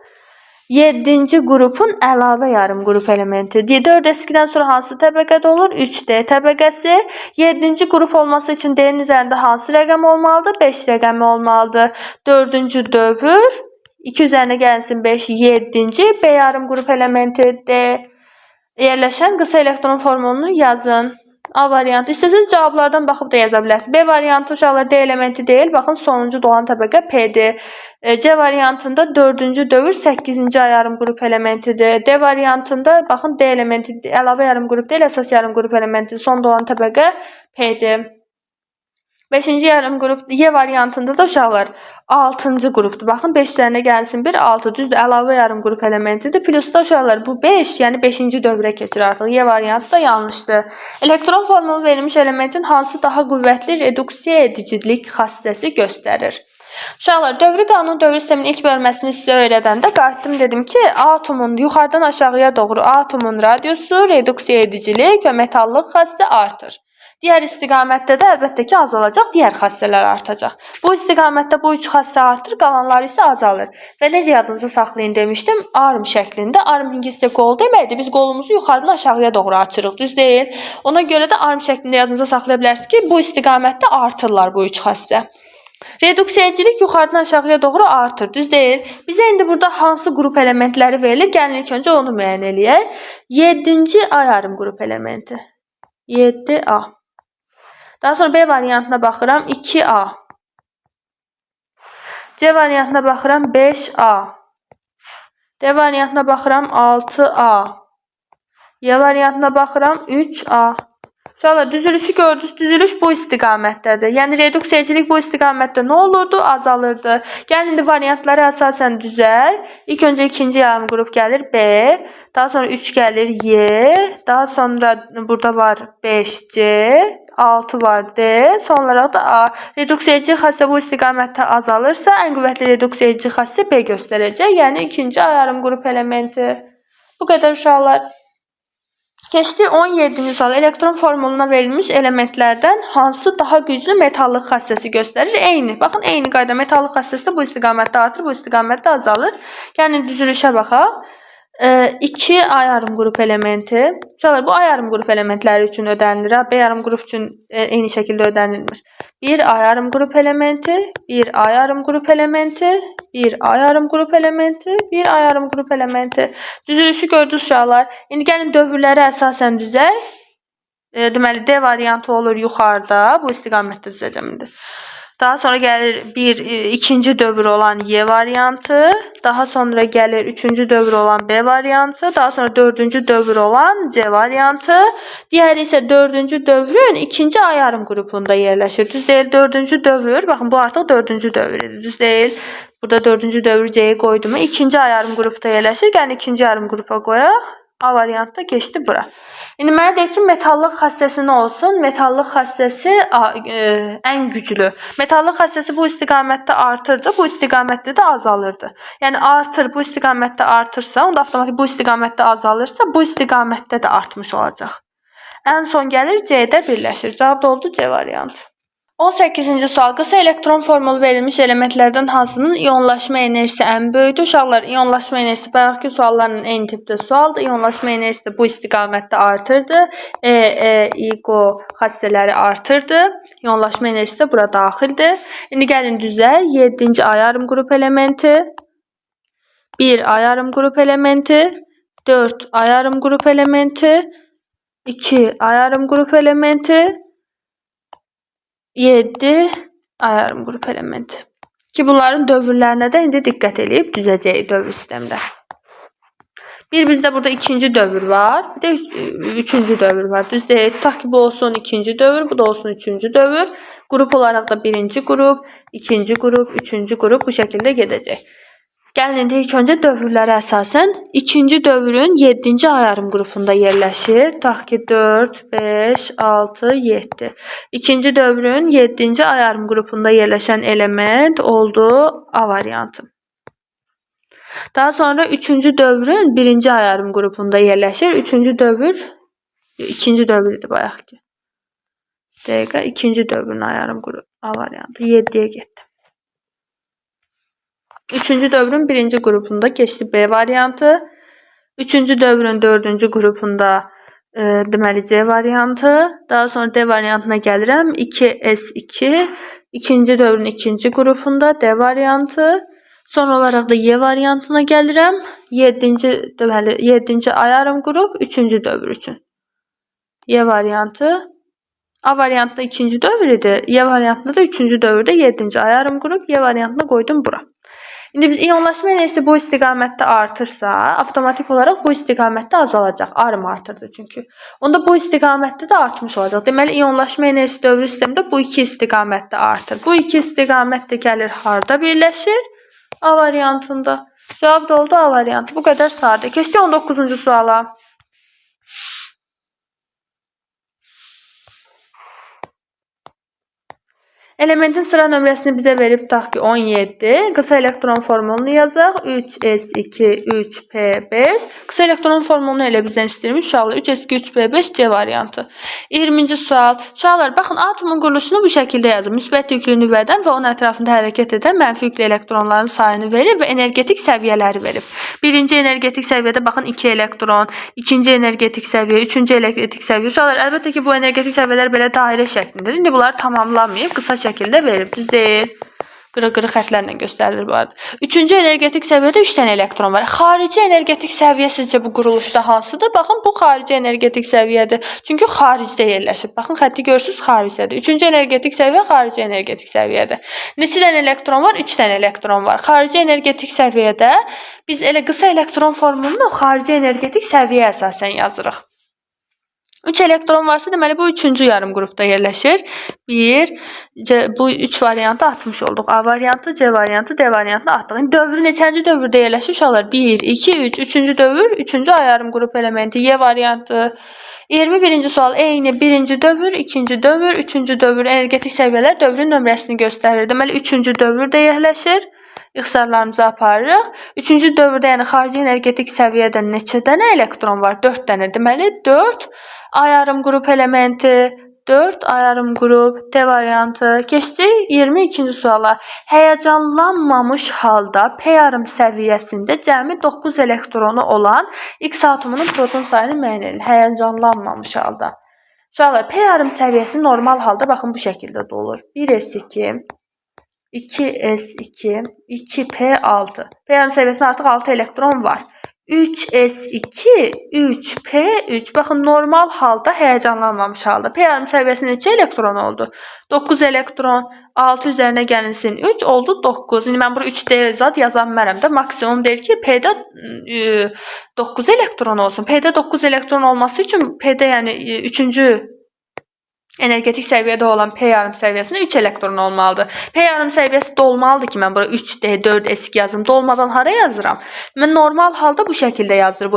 7-ci qrupun əlavə yarım qrup elementi. 4s2-dən sonra hansı təbəqədə olur? 3D təbəqəsi. 7-ci qrup olması üçün D-nin üzərində hansı rəqəm olmalıdır? 5 rəqəmi olmalıdır. 4-cü dövr 2 üzərinə gəlsin 5, 7-ci B yarım qrup elementi D yerləşən qısa elektron formulunu yazın. A variantı. İstəsəniz cavablardan baxıb da yaza bilərsiniz. B variantı uşaqlar D elementi deyil. Baxın, sonuncu dolan təbəqə P-dir. C variantında 4-cü dövr 8-ci A yarım qrup elementidir. D variantında baxın D elementi əlavə yarım qrup deyil, əsas yarım qrup elementidir. Son dolan təbəqə P-dir. 5-ci yarım qrup Y variantında da uşaqlar 6-cı qrupdur. Baxın, 5 üzərinə gəlsin 1, 6. Düzdür, əlavə yarım qrup elementidir. Plusda uşaqlar bu 5, yəni 5-ci dövrə keçir artıq. Y variantı da yanlışdır. Elektron formulu verilmiş elementin hansı daha qüvvətli reduksiya edicilik xassəsi göstərir? Uşaqlar, dövrü qanunu dövr sisteminin ilk bölməsini sizə öyrədəndə qayıtdım, dedim ki, atomun yuxarıdan aşağıya doğru atomun radiusu, reduksiya edicilik və metallıq xassə artır. Digər istiqamətdə də əlbəttə ki, azalacaq, digər xassələr artacaq. Bu istiqamətdə bu 3 xassə artır, qalanları isə azalır. Və necə yadınızı saxlayın demişdim? Arm şəklində. Arm ingiliscə qol deməkdir. Biz qolumuzu yuxarıdan aşağıya doğru açırıq, düz deyil. Ona görə də arm şəklində yadınıza saxlaya bilərsiniz ki, bu istiqamətdə artırlar bu 3 xassə. Reduksiyacılık yuxarıdan aşağıya doğru artır, düz deyil. Bizə indi burada hansı qrup elementləri verilir? Gəlin ilk öncə onu müəyyən eləyək. 7-ci A yarım qrup elementi. 7A. Daha sonra B variantına baxıram 2A. C variantına baxıram 5A. D variantına baxıram 6A. Y variantına baxıram 3A. Uşaqlar, düzülüşü gördünüz. Düzülüş bu istiqamətdədir. Yəni reduksiyacılık bu istiqamətdə nə olurdu? Azalırdı. Gəlin indi variantları əsasən düzəl. İlk öncə ikinci yarım qrup gəlir B. Daha sonra 3 gəlir Y. Daha sonra burada var 5C. 6 var D. Son olaraq da A. Reduksiyacı xassə bu istiqamətdə azalırsa, ən qüvvətli reduksiyacı xassə B göstərəcək. Yəni ikinci A yarım qrup elementi. Bu qədər uşaqlar. Keçdi 17-ci sual. Elektron formuluna verilmiş elementlərdən hansı daha güclü metallıq xassəsi göstərir? Eyni. Baxın, eyni qayda. Metallıq xassəsi də bu istiqamətdə artır, bu istiqamətdə azalır. Gəlin düzülüşə baxaq. 2 A yarım qrup elementi. Bu A yarım qrup elementləri üçün ödənilir. B yarım qrup üçün eyni şəkildə ödənilmir. 1 A yarım qrup elementi, 1 A yarım qrup elementi, 1 A yarım qrup elementi, 1 A yarım qrup elementi. Düzülüşü gördünüz uşaqlar. İndi gəlin dövrləri əsasən düzək. Deməli D variantı olur yuxarıda. Bu istiqamətdə düzəcəm indi. Daha sonra gəlir ikinci dövr olan Y variantı. Daha sonra gəlir üçüncü dövr olan B variantı. Daha sonra dördüncü dövr olan C variantı. Diğeri isə dördüncü dövrün ikinci A yarım qrupunda yerləşir. Düz deyil, dördüncü dövr. Baxın, bu artıq dördüncü dövr idi. Düz deyil. Burada dördüncü dövr C'yi qoydum. İkinci A yarım qrupda yerləşir. Gəlin ikinci yarım qrupa qoyaq. A variantı da keçdi bura. İndi mənə deyir ki, metallıq xassəsi nə olsun? Metallıq xassəsi ən güclü. Metallıq xassəsi bu istiqamətdə artırdı, bu istiqamətdə də azalırdı. Yəni artır, bu istiqamətdə artırsa, onda avtomatik bu istiqamətdə azalırsa, bu istiqamətdə də artmış olacaq. Ən son gəlir C-də birləşir. Cavab da oldu C variantı. 18-ci sual. Qısa elektron formulu verilmiş elementlərdən hansının iyonlaşma enerjisi ən böyükdür? Uşaqlar, iyonlaşma enerjisi bayaqki suallarla eyni tipdə sualdır. İyonlaşma enerjisi bu istiqamətdə artırdı. İqo xassələri artırdı. İyonlaşma enerjisi də bura daxildir. İndi gəlin düzəl. 7-ci A yarım qrup elementi, 1 A yarım qrup elementi, 4 A yarım qrup elementi, 2 A yarım qrup elementi, 7 A yarım qrup elementi. Ki bunların dövrlərinə də indi diqqət edib düzəcəyik dövr sistemdə. Bizdə burada ikinci dövr var. Bir də üçüncü dövr var. Düz deyil. Tutaq ki, bu olsun ikinci dövr, bu da olsun üçüncü dövr. Qrup olaraq da birinci qrup, ikinci qrup, üçüncü qrup bu şəkildə gedəcək. Gəlin indi ilk öncə dövrlərə əsasən ikinci dövrün 7-ci A yarım qrupunda yerləşir. Tutaq ki 4, 5, 6, 7. İkinci dövrün 7-ci A yarım qrupunda yerləşən element oldu A variantı. Daha sonra üçüncü dövrün 1-ci A yarım qrupunda yerləşir. Üçüncü dövr, ikinci dövr idi bayaq ki. Dəqiqə, ikinci dövrün A yarım qrupu A variantı 7-yə getdi. Üçüncü dövrün birinci qrupunda keçdi B variantı. Üçüncü dövrün dördüncü qrupunda deməli C variantı. Daha sonra D variantına gəlirəm. 2S2. İkinci dövrün ikinci qrupunda D variantı. Son olaraq da Y variantına gəlirəm. 7-ci A yarım qrup, üçüncü dövr üçün. Y variantı. A variantında ikinci dövr idi. Y variantında da üçüncü dövrdə 7-ci A yarım qrup. Y variantına qoydum bura. İndi iyonlaşma enerjisi bu istiqamətdə artırsa, avtomatik olaraq bu istiqamətdə azalacaq. Arım artırdı çünki. Onda bu istiqamətdə də artmış olacaq. Deməli, iyonlaşma enerjisi dövrü sistemində bu iki istiqamətdə artır. Bu iki istiqamət də gəlir harda birləşir? A variantında. Cavab da oldu A variantı. Bu qədər sadə. Keçdik 19-cu suala. Elementin sıra nömrəsini bizə verib, tutaq ki 17. Qısa elektron formulunu yazaq. 3s2, 3p5. Qısa elektron formulunu elə bizdən istəyirmiş. Uşaqlar 3s2, 3p5 C variantı. 20-ci sual. Uşaqlar, baxın, atomun quruluşunu bu şəkildə yazın. Müsbət yüklü nüvədən və onun ətrafında hərəkət edən mənfi yüklü elektronların sayını verib və energetik səviyyələri verib. Birinci energetik səviyyədə baxın 2 elektron, ikinci energetik səviyyə, üçüncü energetik səviyyə. Uşaqlar, əlbəttə ki, bu energetik səviyyələr belə dairə şəklindədir. İndi bunları tamamlamayıb, qısa şəkildə verib. Düz deyil. qırıq xətlərlə göstərilir bu arada. Üçüncü energetik səviyyədə 3 dənə elektron var. Xarici energetik səviyyə sizcə bu quruluşda hansıdır? Baxın, bu xarici energetik səviyyədir. Çünki xaricdə yerləşib. Baxın, xətti görürsünüz, xaricdədir. Üçüncü energetik səviyyə xarici energetik səviyyədir. Neçə dənə elektron var? 3 dənə elektron var. Xarici energetik səviyyədə biz elə qısa elektron formulunu xarici energetik səviyyə əsasən yazırıq. 3 elektron varsa, deməli bu 3-cü yarım qrupda yerləşir. 1, bu 3 variantı atmış olduq. A variantı, C variantı, D variantını atdıq. İndi dövr neçənci dövrdə yerləşir uşaqlar? 1, 2, 3. 3-cü dövr, 3-cü A yarım qrup elementi, Y variantı. 21-ci sual eyni 1-ci dövr, 2-ci dövr, 3-cü dövr, energetik səviyyələr dövrün nömrəsini göstərir. Deməli 3-cü dövrdə yerləşir. İxtisarlarımızı aparırıq. 3-cü dövrdə, yəni xarici energetik səviyyədə neçə dənə elektron var? 4 dənə. Deməli 4 A yarım qrup elementi, 4 A yarım qrup, D variantı. Keçdik 22-ci suala. Həyəcanlanmamış halda P yarım səviyyəsində cəmi 9 elektronu olan X atomunun proton sayını müəyyən edin. Həyəcanlanmamış halda. Uşaqlar, P yarım səviyyəsi normal halda baxın bu şəkildə də olur. 1s2, 2s2, 2p6. P yarım səviyyəsində artıq 6 elektron var. 3s2, 3p3. Baxın, normal halda, həyəcanlanmamış halda. P yarım səviyyəsində neçə elektron oldu? 9 elektron. 6 üzərinə gəlinsin 3 oldu 9. İndi mən bura 3 deyil zat yaza bilmərəm də. Maksimum deyir ki, P'də 9 elektron olsun. P'də 9 elektron olması üçün P'də yəni 3-cü energetik səviyyədə olan P yarım səviyyəsində 3 elektron olmalıdır. P yarım səviyyəsi dolmalıdır ki, mən bura 3D, 4S2 yazım. Dolmadan hara yazıram? Mən normal halda bu şəkildə yazdır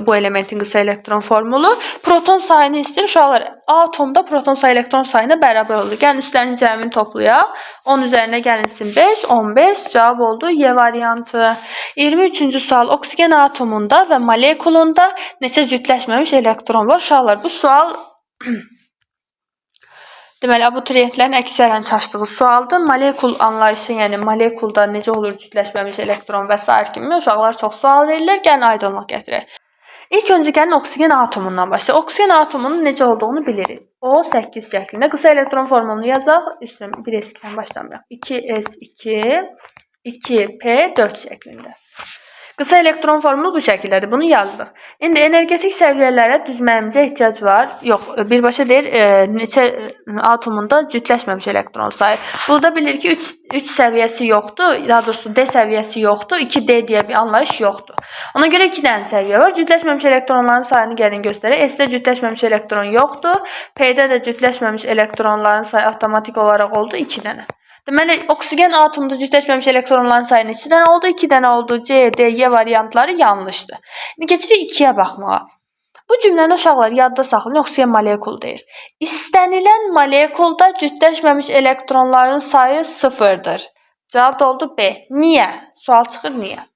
bu elementin qısa elektron formulu. Proton sayını istəyir. Uşaqlar, atomda proton sayı elektron sayına bərabər olur. Gəlin üstlərin cəmini toplayaq. 10 üzərinə gəlinsin 5, 15. Cavab oldu Y variantı. 23-cü sual. Oksigen atomunda və molekulunda neçə cütləşməmiş elektron var? Uşaqlar, bu sual deməli, abituriyentlərin əksərən çaşdığı sualdır. Molekul anlayışı, yəni molekulda necə olur cütləşməmiş elektron və s. kimi uşaqlar çox sual verirlər. Gəlin aydınlıq gətirək. İlk öncə gəlin oksigen atomundan başlayaq. Oksigen atomunun necə olduğunu bilirik. O8 şəklində qısa elektron formulunu yazaq. Üstünə 1s2-dən başlamayaq. 2s2, 2p4 şəklində. Qısa elektron formulu bu şəkildədir. Bunu yazdıq. İndi energetik səviyyələrə düzməyimizə ehtiyac var. Yox, birbaşa deyir, neçə atomunda cütləşməmiş elektron sayı. Burada bilir ki, 3 səviyyəsi yoxdur, daha doğrusu D səviyyəsi yoxdur, 2D deyə bir anlayış yoxdur. Ona görə 2 dənə səviyyə var. Cütləşməmiş elektronların sayını gəlin göstərək. S-də cütləşməmiş elektron yoxdur. P-də də cütləşməmiş elektronların sayı avtomatik olaraq oldu 2 dənə. Deməli, oksigen atomunda cütləşməmiş elektronların sayı neçə dənə oldu? 2 dənə oldu. C, D, Y variantları yanlışdır. İndi keçirik 2-yə baxmağa. Bu cümləni uşaqlar yadda saxlayın, oksigen molekul deyir. İstənilən molekulda cütləşməmiş elektronların sayı 0-dır. Cavab da oldu B. Niyə? Sual çıxır, niyə?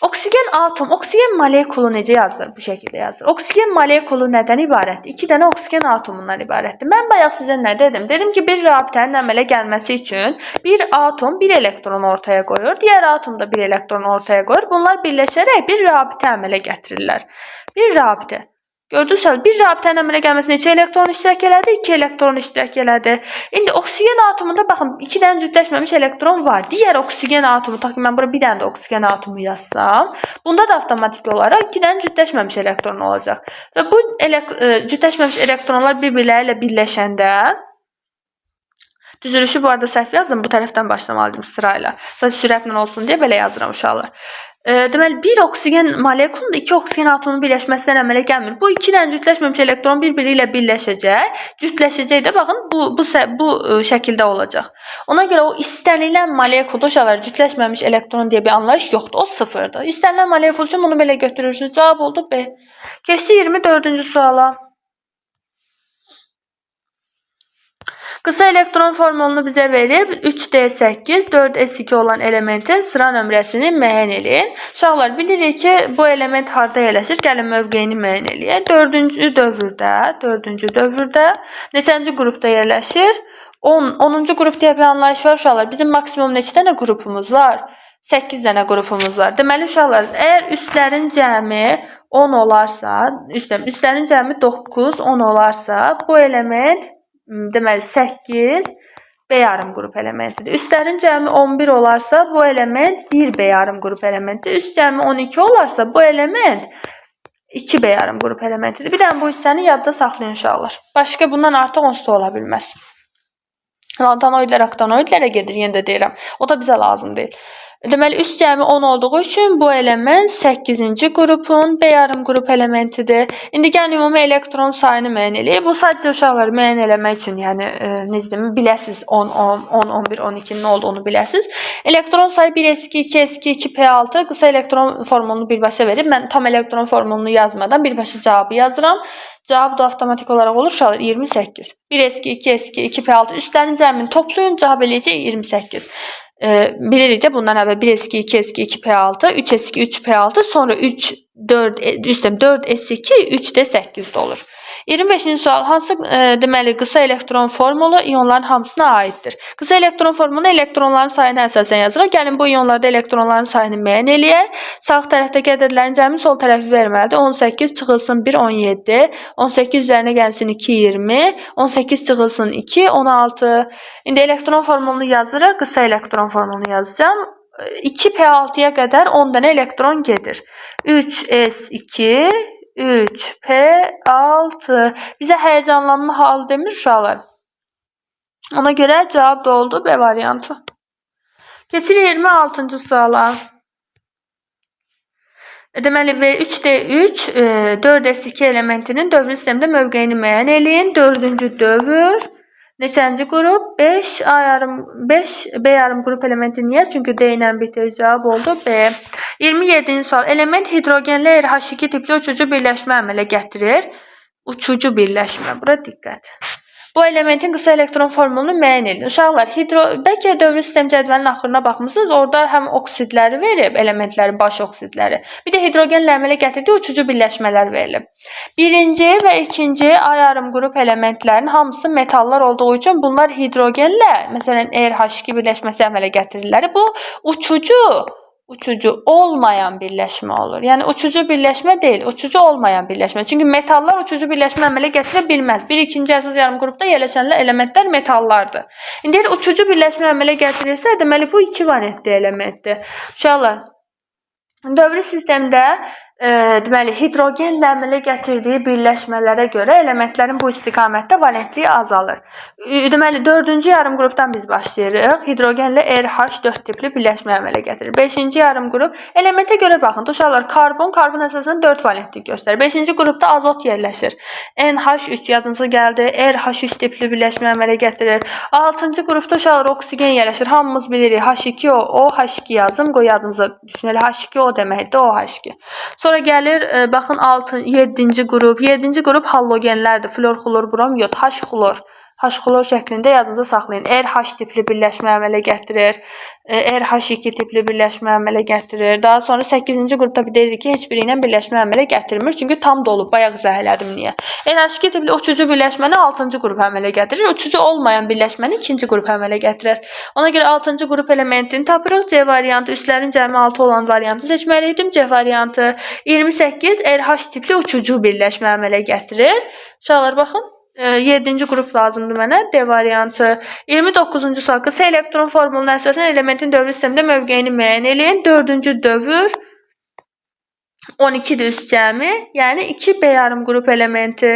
Oksigen atom, oksigen molekulu necə yazılır? Bu şəkildə yazılır. Oksigen molekulu nədən ibarətdir? 2 dənə oksigen atomundan ibarətdir. Mən bayaq sizə nə dedim? Dedim ki, bir rabitənin əmələ gəlməsi üçün bir atom bir elektron ortaya qoyur, digər atom da bir elektron ortaya qoyur. Bunlar birləşərək bir rabitə əmələ gətirirlər. Bir rabitə. Gördünüz mü? Bir rabitənin əmələ gəlməsinə neçə elektron iştirak elədi? 2 elektron iştirak elədi. İndi oksigen atomunda baxın 2 dənə cütləşməmiş elektron var. Digər oksigen atomu, ta ki mən bura bir dənə də oksigen atomu yazsam, bunda da avtomatik olaraq 2 dənə cütləşməmiş elektron olacaq. Və bu cütləşməmiş elektronlar bir-birləri ilə birləşəndə düzülüşü bu arada səhv yazdım. Bu tərəfdən başlamalıydım sırayla. Sadəcə sürətlə olsun deyə belə yazıram uşaqlar. Deməli, bir oksigen molekulunda 2 oksigen atomunun birləşməsindən əmələ gəlmir. Bu 2 dənə cütləşməmiş elektron bir-biri ilə birləşəcək. Cütləşəcək də baxın bu şəkildə olacaq. Ona görə o istənilən molekulda uşaqlar cütləşməmiş elektron deyə bir anlayış yoxdur. O 0-dır. İstənilən molekul üçün bunu belə götürürsünüz. Cavab oldu B. Keçdi 24-cü suala. Qısa elektron formulunu bizə verib 3D8, 4S2 olan elementin sıra nömrəsini müəyyən edin. Uşaqlar, bilirik ki, bu element harda yerləşir? Gəlin mövqeyini müəyyən edək. 4-cü dövrdə neçənci qrupda yerləşir? 10-cu qrup deyə bir anlayış var uşaqlar. Bizim maksimum neçə dənə qrupumuz var? 8 dənə qrupumuz var. Deməli uşaqlar, əgər üstlərin cəmi 10 olarsa, üstlərin cəmi 9, 10 olarsa, bu element deməli 8, B yarım qrup elementidir. Üstlərin cəmi 11 olarsa bu element 1 B yarım qrup elementidir. Üst cəmi 12 olarsa bu element 2 B yarım qrup elementidir. Bir dənə bu hissəni yadda saxlayın uşaqlar. Başqa bundan artıq onsuz da ola bilməz. Lantanoidlər aktanoidlərə gedir, yenə də deyirəm. O da bizə lazım deyil. Deməli, üst cəmi 10 olduğu üçün bu element 8-ci qrupun B yarım qrup elementidir. İndi gəlin ümumi elektron sayını müəyyən eləyək. Bu sadəcə uşaqları müəyyən eləmək üçün, yəni necə deyim, biləsiz 10, 11, 12-nin nə olduğunu biləsiz. Elektron sayı 1s2, 2s2, 2p6 qısa elektron formulunu birbaşa verir. Mən tam elektron formulunu yazmadan birbaşa cavabı yazıram. Cavab da avtomatik olaraq olur uşaqlar 28. 1s2, 2s2, 2p6 üstlərin cəmini toplayın, cavab eləyəcək 28. Bilirik də bundan əvvəl 1s2, 2s2, 2p6, 3s2, 3p6, sonra 3, 4, 4s2, 3 də 8 olur. 25-ci sual. Hansı deməli qısa elektron formulu iyonların hamısına aiddir? Qısa elektron formulunu elektronların sayına əsasən yazırıq. Gəlin bu iyonlarda elektronların sayını müəyyən eləyək. Sağ tərəfdəki ədədlərin cəmi sol tərəfi verməlidir. 18 çıxılsın 1, 17. 18 üzərinə gəlsin 2, 20. 18 çıxılsın 2, 16. İndi elektron formulunu yazırıq. Qısa elektron formulunu yazacağım. 2p6-ya qədər 10 dənə elektron gedir. 3s2 3p6. Bizə həyəcanlanma halı demir uşaqlar. Ona görə cavab da oldu B variantı. Keçirik 26-cı suala. Deməli V3D3 4s2 elementinin dövrü sistemdə mövqeyini müəyyən eləyin. 4-cü dövr neçənci qrup? 5 B yarım qrup elementi niyə? Çünki D ilə bitir. Cavab oldu B. 27-ci sual. Element hidrogenli RH2 tipli uçucu birləşmə əmələ gətirir. Uçucu birləşmə. Bura diqqət. Bu elementin qısa elektron formulunu müəyyən edin. Uşaqlar, bəlkə dövrü sistem cədvəlinin axırına baxmısınız. Orada həm oksidləri verib, elementlərin baş oksidləri. Bir də hidrogenlə əmələ gətirdiyi uçucu birləşmələr verilib. Birinci və ikinci A yarım qrup elementlərin hamısı metallar olduğu üçün bunlar hidrogenlə, məsələn, RH2 birləşməsi əmələ gətirirlər. Bu uçucu olmayan birləşmə olur. Yəni uçucu birləşmə deyil, uçucu olmayan birləşmə. Çünki metallar uçucu birləşmə əmələ gətirə bilməz. Bir ikinci əsas yarım qrupda yerləşən elementlər metallardır. İndi uçucu birləşmə əmələ gətirirsə, deməli bu 2 valentli elementdir. Uşaqlar, dövrü sistemdə deməli hidrogenlə əmələ gətirdiyi birləşmələrə görə elementlərin bu istiqamətdə valentliyi azalır. Deməli 4-cü yarım qrupdan biz başlayırıq. Hidrogenlə RH4 tipli birləşmə əmələ gətirir. 5-ci yarım qrup elementə görə baxın. Uşaqlar, karbon əsasən 4 valentlik göstərir. 5-ci qrupda azot yerləşir. NH3 yadınıza gəldi. RH3 tipli birləşmə əmələ gətirir. 6-cı qrupda uşaqlar oksigen yerləşir. Hamımız bilirik. H2O, OH2 yazım. Qoy yadınıza düşünəli. H2O deməkdir, OH2. Sonra gəlir, baxın 7-ci qrup. 7-ci qrup halogenlərdir. Flor, xlor, brom, yod, H-xlor. H-xlor şəklində yadınıza saxlayın. RH tipli birləşmə əmələ gətirir. RH2 tipli birləşmə əmələ gətirir. Daha sonra 8-ci qrupda deyirik ki, heç biri ilə birləşmə əmələ gətirmir. Çünki tam dolub. Bayaq izah elədim niyə. RH2 tipli uçucu birləşməni 6-cı qrup əmələ gətirir. Uçucu olmayan birləşməni 2-ci qrup əmələ gətirir. Ona görə 6-cı qrup elementini tapırıq. C variantı, üstlərin cəmi 6 olan variantı seçməliydim. C variantı 28 RH tipli uçucu birləşmə əmələ gətirir. Uşaqlar baxın. 7-ci qrup lazımdır mənə. D variantı. 29-cu sual. Qısa elektron formuluna əsasən elementin dövrü sistemdə mövqeyini müəyyən eləyin. 4-cü dövr 12-dir üst cəmi. Yəni 2 B yarım qrup elementi.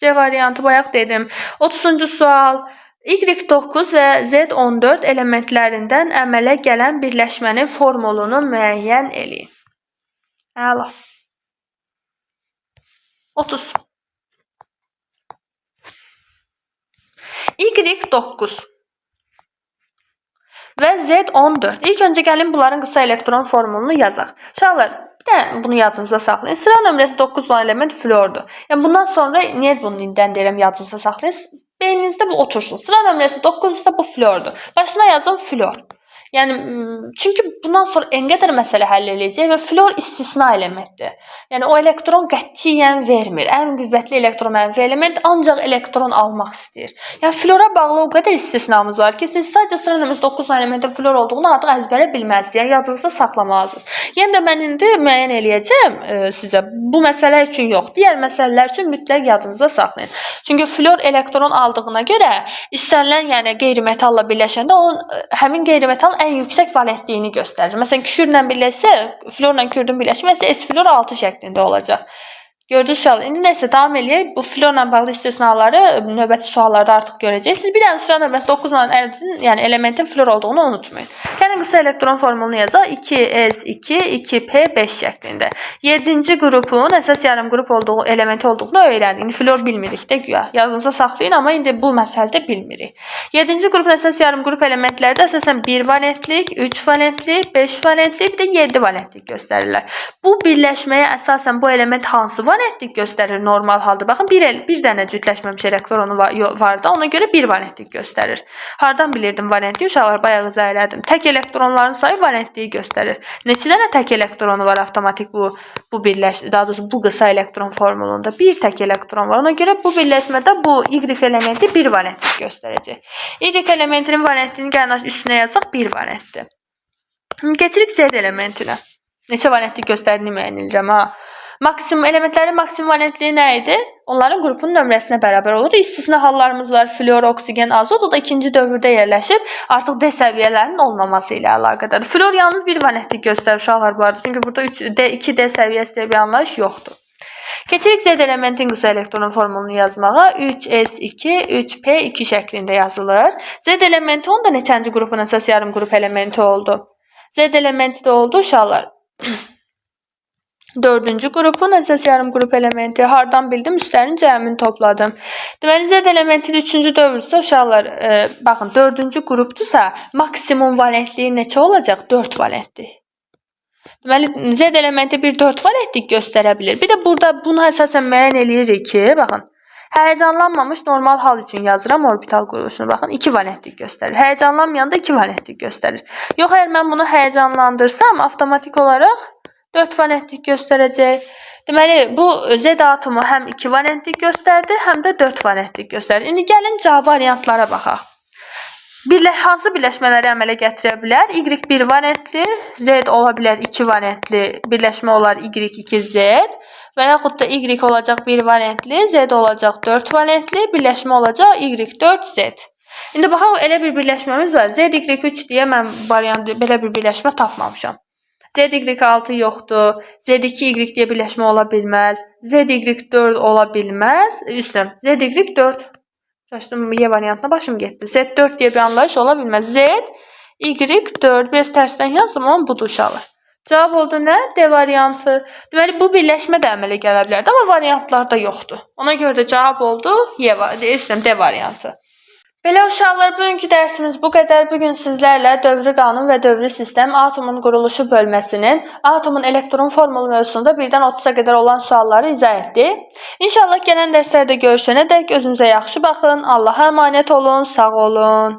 C variantı bayaq dedim. 30-cu sual. Y9 və Z14 elementlərindən əmələ gələn birləşmənin formulunu müəyyən eləyin. Əla. 30. Y9 və Z14. İlk öncə gəlin bunların qısa elektron formulunu yazaq. Uşaqlar, bir də bunu yadınızda saxlayın. Sıra nömrəsi 9 olan element flordur. Yəni bundan sonra niyə bunu indən deyirəm yadınızda saxlayın? Beyninizdə bu otursun. Sıra nömrəsi 9-da bu flordur. Başına yazın flor. Yəni çünki bundan sonra en qədər məsələ həll edəcək və flor istisna elementdir. Yəni o elektron qətiyyən vermir. Ən qüvvətli elektromənfi element ancaq elektron almaq istəyir. Yəni flora bağlı o qədər istisnamız var ki, siz sadəcə sıra nömrəsi 9 elementin flor olduğunu artıq əzbərə bilməzsiniz. Yəni yadınızda saxlamalısınız. Yəni də mən indi müəyyən eləyəcəm sizə. Bu məsələ üçün yox, digər məsələlər üçün mütləq yadınızda saxlayın. Çünki flor elektron aldığına görə istənilən, yəni qeyri-metalla birləşəndə onun həmin qeyri-metal ən yüksək valentliyini göstərir. Məsələn, kürlə birləşsə, florla kürdün birləşməsi S-flor 6 şəklində olacaq. Gördünüz uşaqlar. İndi nəsə davam eləyək. Bu florla bağlı istisnaları növbəti suallarda artıq görəcəksiniz. Bir dənə sıra növbəsi 9 yəni elementin flor olduğunu unutmayın. Gəlin qısa elektron formulunu yazaq. 2s2 2p5 şəklində. 7-ci qrupun əsas yarım qrup olduğu elementi olduğunu öyrəndik. İndi flor bilmirik də güya. Yadınızda saxlayın, amma indi bu məsələdə bilmirik. 7-ci qrupun əsas yarım qrup elementləri də əsasən 1 valentlik, 3 valentlik, 5 valentlik, bir də 7 valentlik göstərirlər. Bu birləşməyə əsasən bu element hansı valentlik göstərir normal halda? Baxın, bir dənə cütləşməmiş elektronu var da, ona görə 1 valentlik göstərir. Hardan bilirdim valentliyi? Uşaqlar, bayaq izah elədim. Tək elektronların sayı valentliyi göstərir. Neçə dənə tək elektronu var avtomatik bu daha doğrusu bu qısa elektron formulunda? Bir tək elektron var. Ona görə bu birləşmədə bu Y elementi 1 valentlik göstərəcək. Y elementinin valentliyini gəlin üstünə yazaq, 1 valentdir. Keçirik Z elementinə. Neçə valentlik göstərdiyini müəyyən edirəm ha. Elementlərin maksimum valentliyi nə idi? Onların qrupun nömrəsinə bərabər olur. İstisna hallarımız var. Flor, oksigen, azot. O da ikinci dövrdə yerləşib artıq D səviyyələrinin olmaması ilə əlaqədadır. Flor yalnız 1 valentlik göstərir uşaqlar bu arada. Çünki burada 2D səviyyəsi deyə bir anlayış yoxdur. Keçirik Z elementin qısa elektron formulunu yazmağa. 3s2 3p2 şəklində yazılır. Z elementi onda neçənci qrupun əsas yarım qrup elementi oldu? Z elementi də oldu uşaqlar. 4-cü qrupun əsas yarım qrup elementi. Hardan bildim? Üstlərin cəmini topladım. Deməli, Z elementi 3-cü dövrdürsə, uşaqlar, baxın, 4-cü qrupdursa, maksimum valentliyi neçə olacaq? 4 valentlik. Deməli, Z elementi bir 4 valentlik göstərə bilir. Bir də burada bunu əsasən müəyyən eləyirik ki, baxın, həyəcanlanmamış normal hal üçün yazıram orbital quruluşunu. Baxın, 2 valentlik göstərir. Həyəcanlanmayanda 2 valentlik göstərir. Yox, əgər mən bunu həyəcanlandırsam, avtomatik olaraq 4 valentlik göstərəcək. Deməli, bu Z atomu həm 2 valentlik göstərdi, həm də 4 valentlik göstərdi. İndi gəlin cavab variantlara baxaq. Hansı birləşmələri əmələ gətirə bilər? Y1 valentli, Z ola bilər 2 valentli, birləşmə olar Y2Z və yaxud da Y olacaq 1 valentli, Z olacaq 4 valentli, birləşmə olacaq Y4Z. İndi baxaq, elə bir birləşməmiz var. ZY3 deyə mən belə bir birləşmə tapmamışam. ZY6 yoxdur, Z2Y deyə birləşmə ola bilməz, ZY4 ola bilməz, üstəm, ZY4, şaşdım, Y variantına başım getdi, Z4 deyə bir anlayış ola bilməz, ZY4, biraz tərsdən yazdım, amma budur uşaqlar. Cavab oldu nə? D variantı. Deməli, bu birləşmə də əmələ gələ bilərdi, amma variantlarda yoxdur. Ona görə də cavab oldu D variantı. Belə uşaqlar, bugünkü dərsimiz bu qədər. Bugün sizlərlə dövrü qanun və dövrü sistem, atomun quruluşu bölməsinin, atomun elektron formulu mövzusunda 1-dən 30-a qədər olan sualları izah etdik. İnşallah gələn dərslərdə görüşənədək özünüzə yaxşı baxın, Allaha əmanət olun, sağ olun.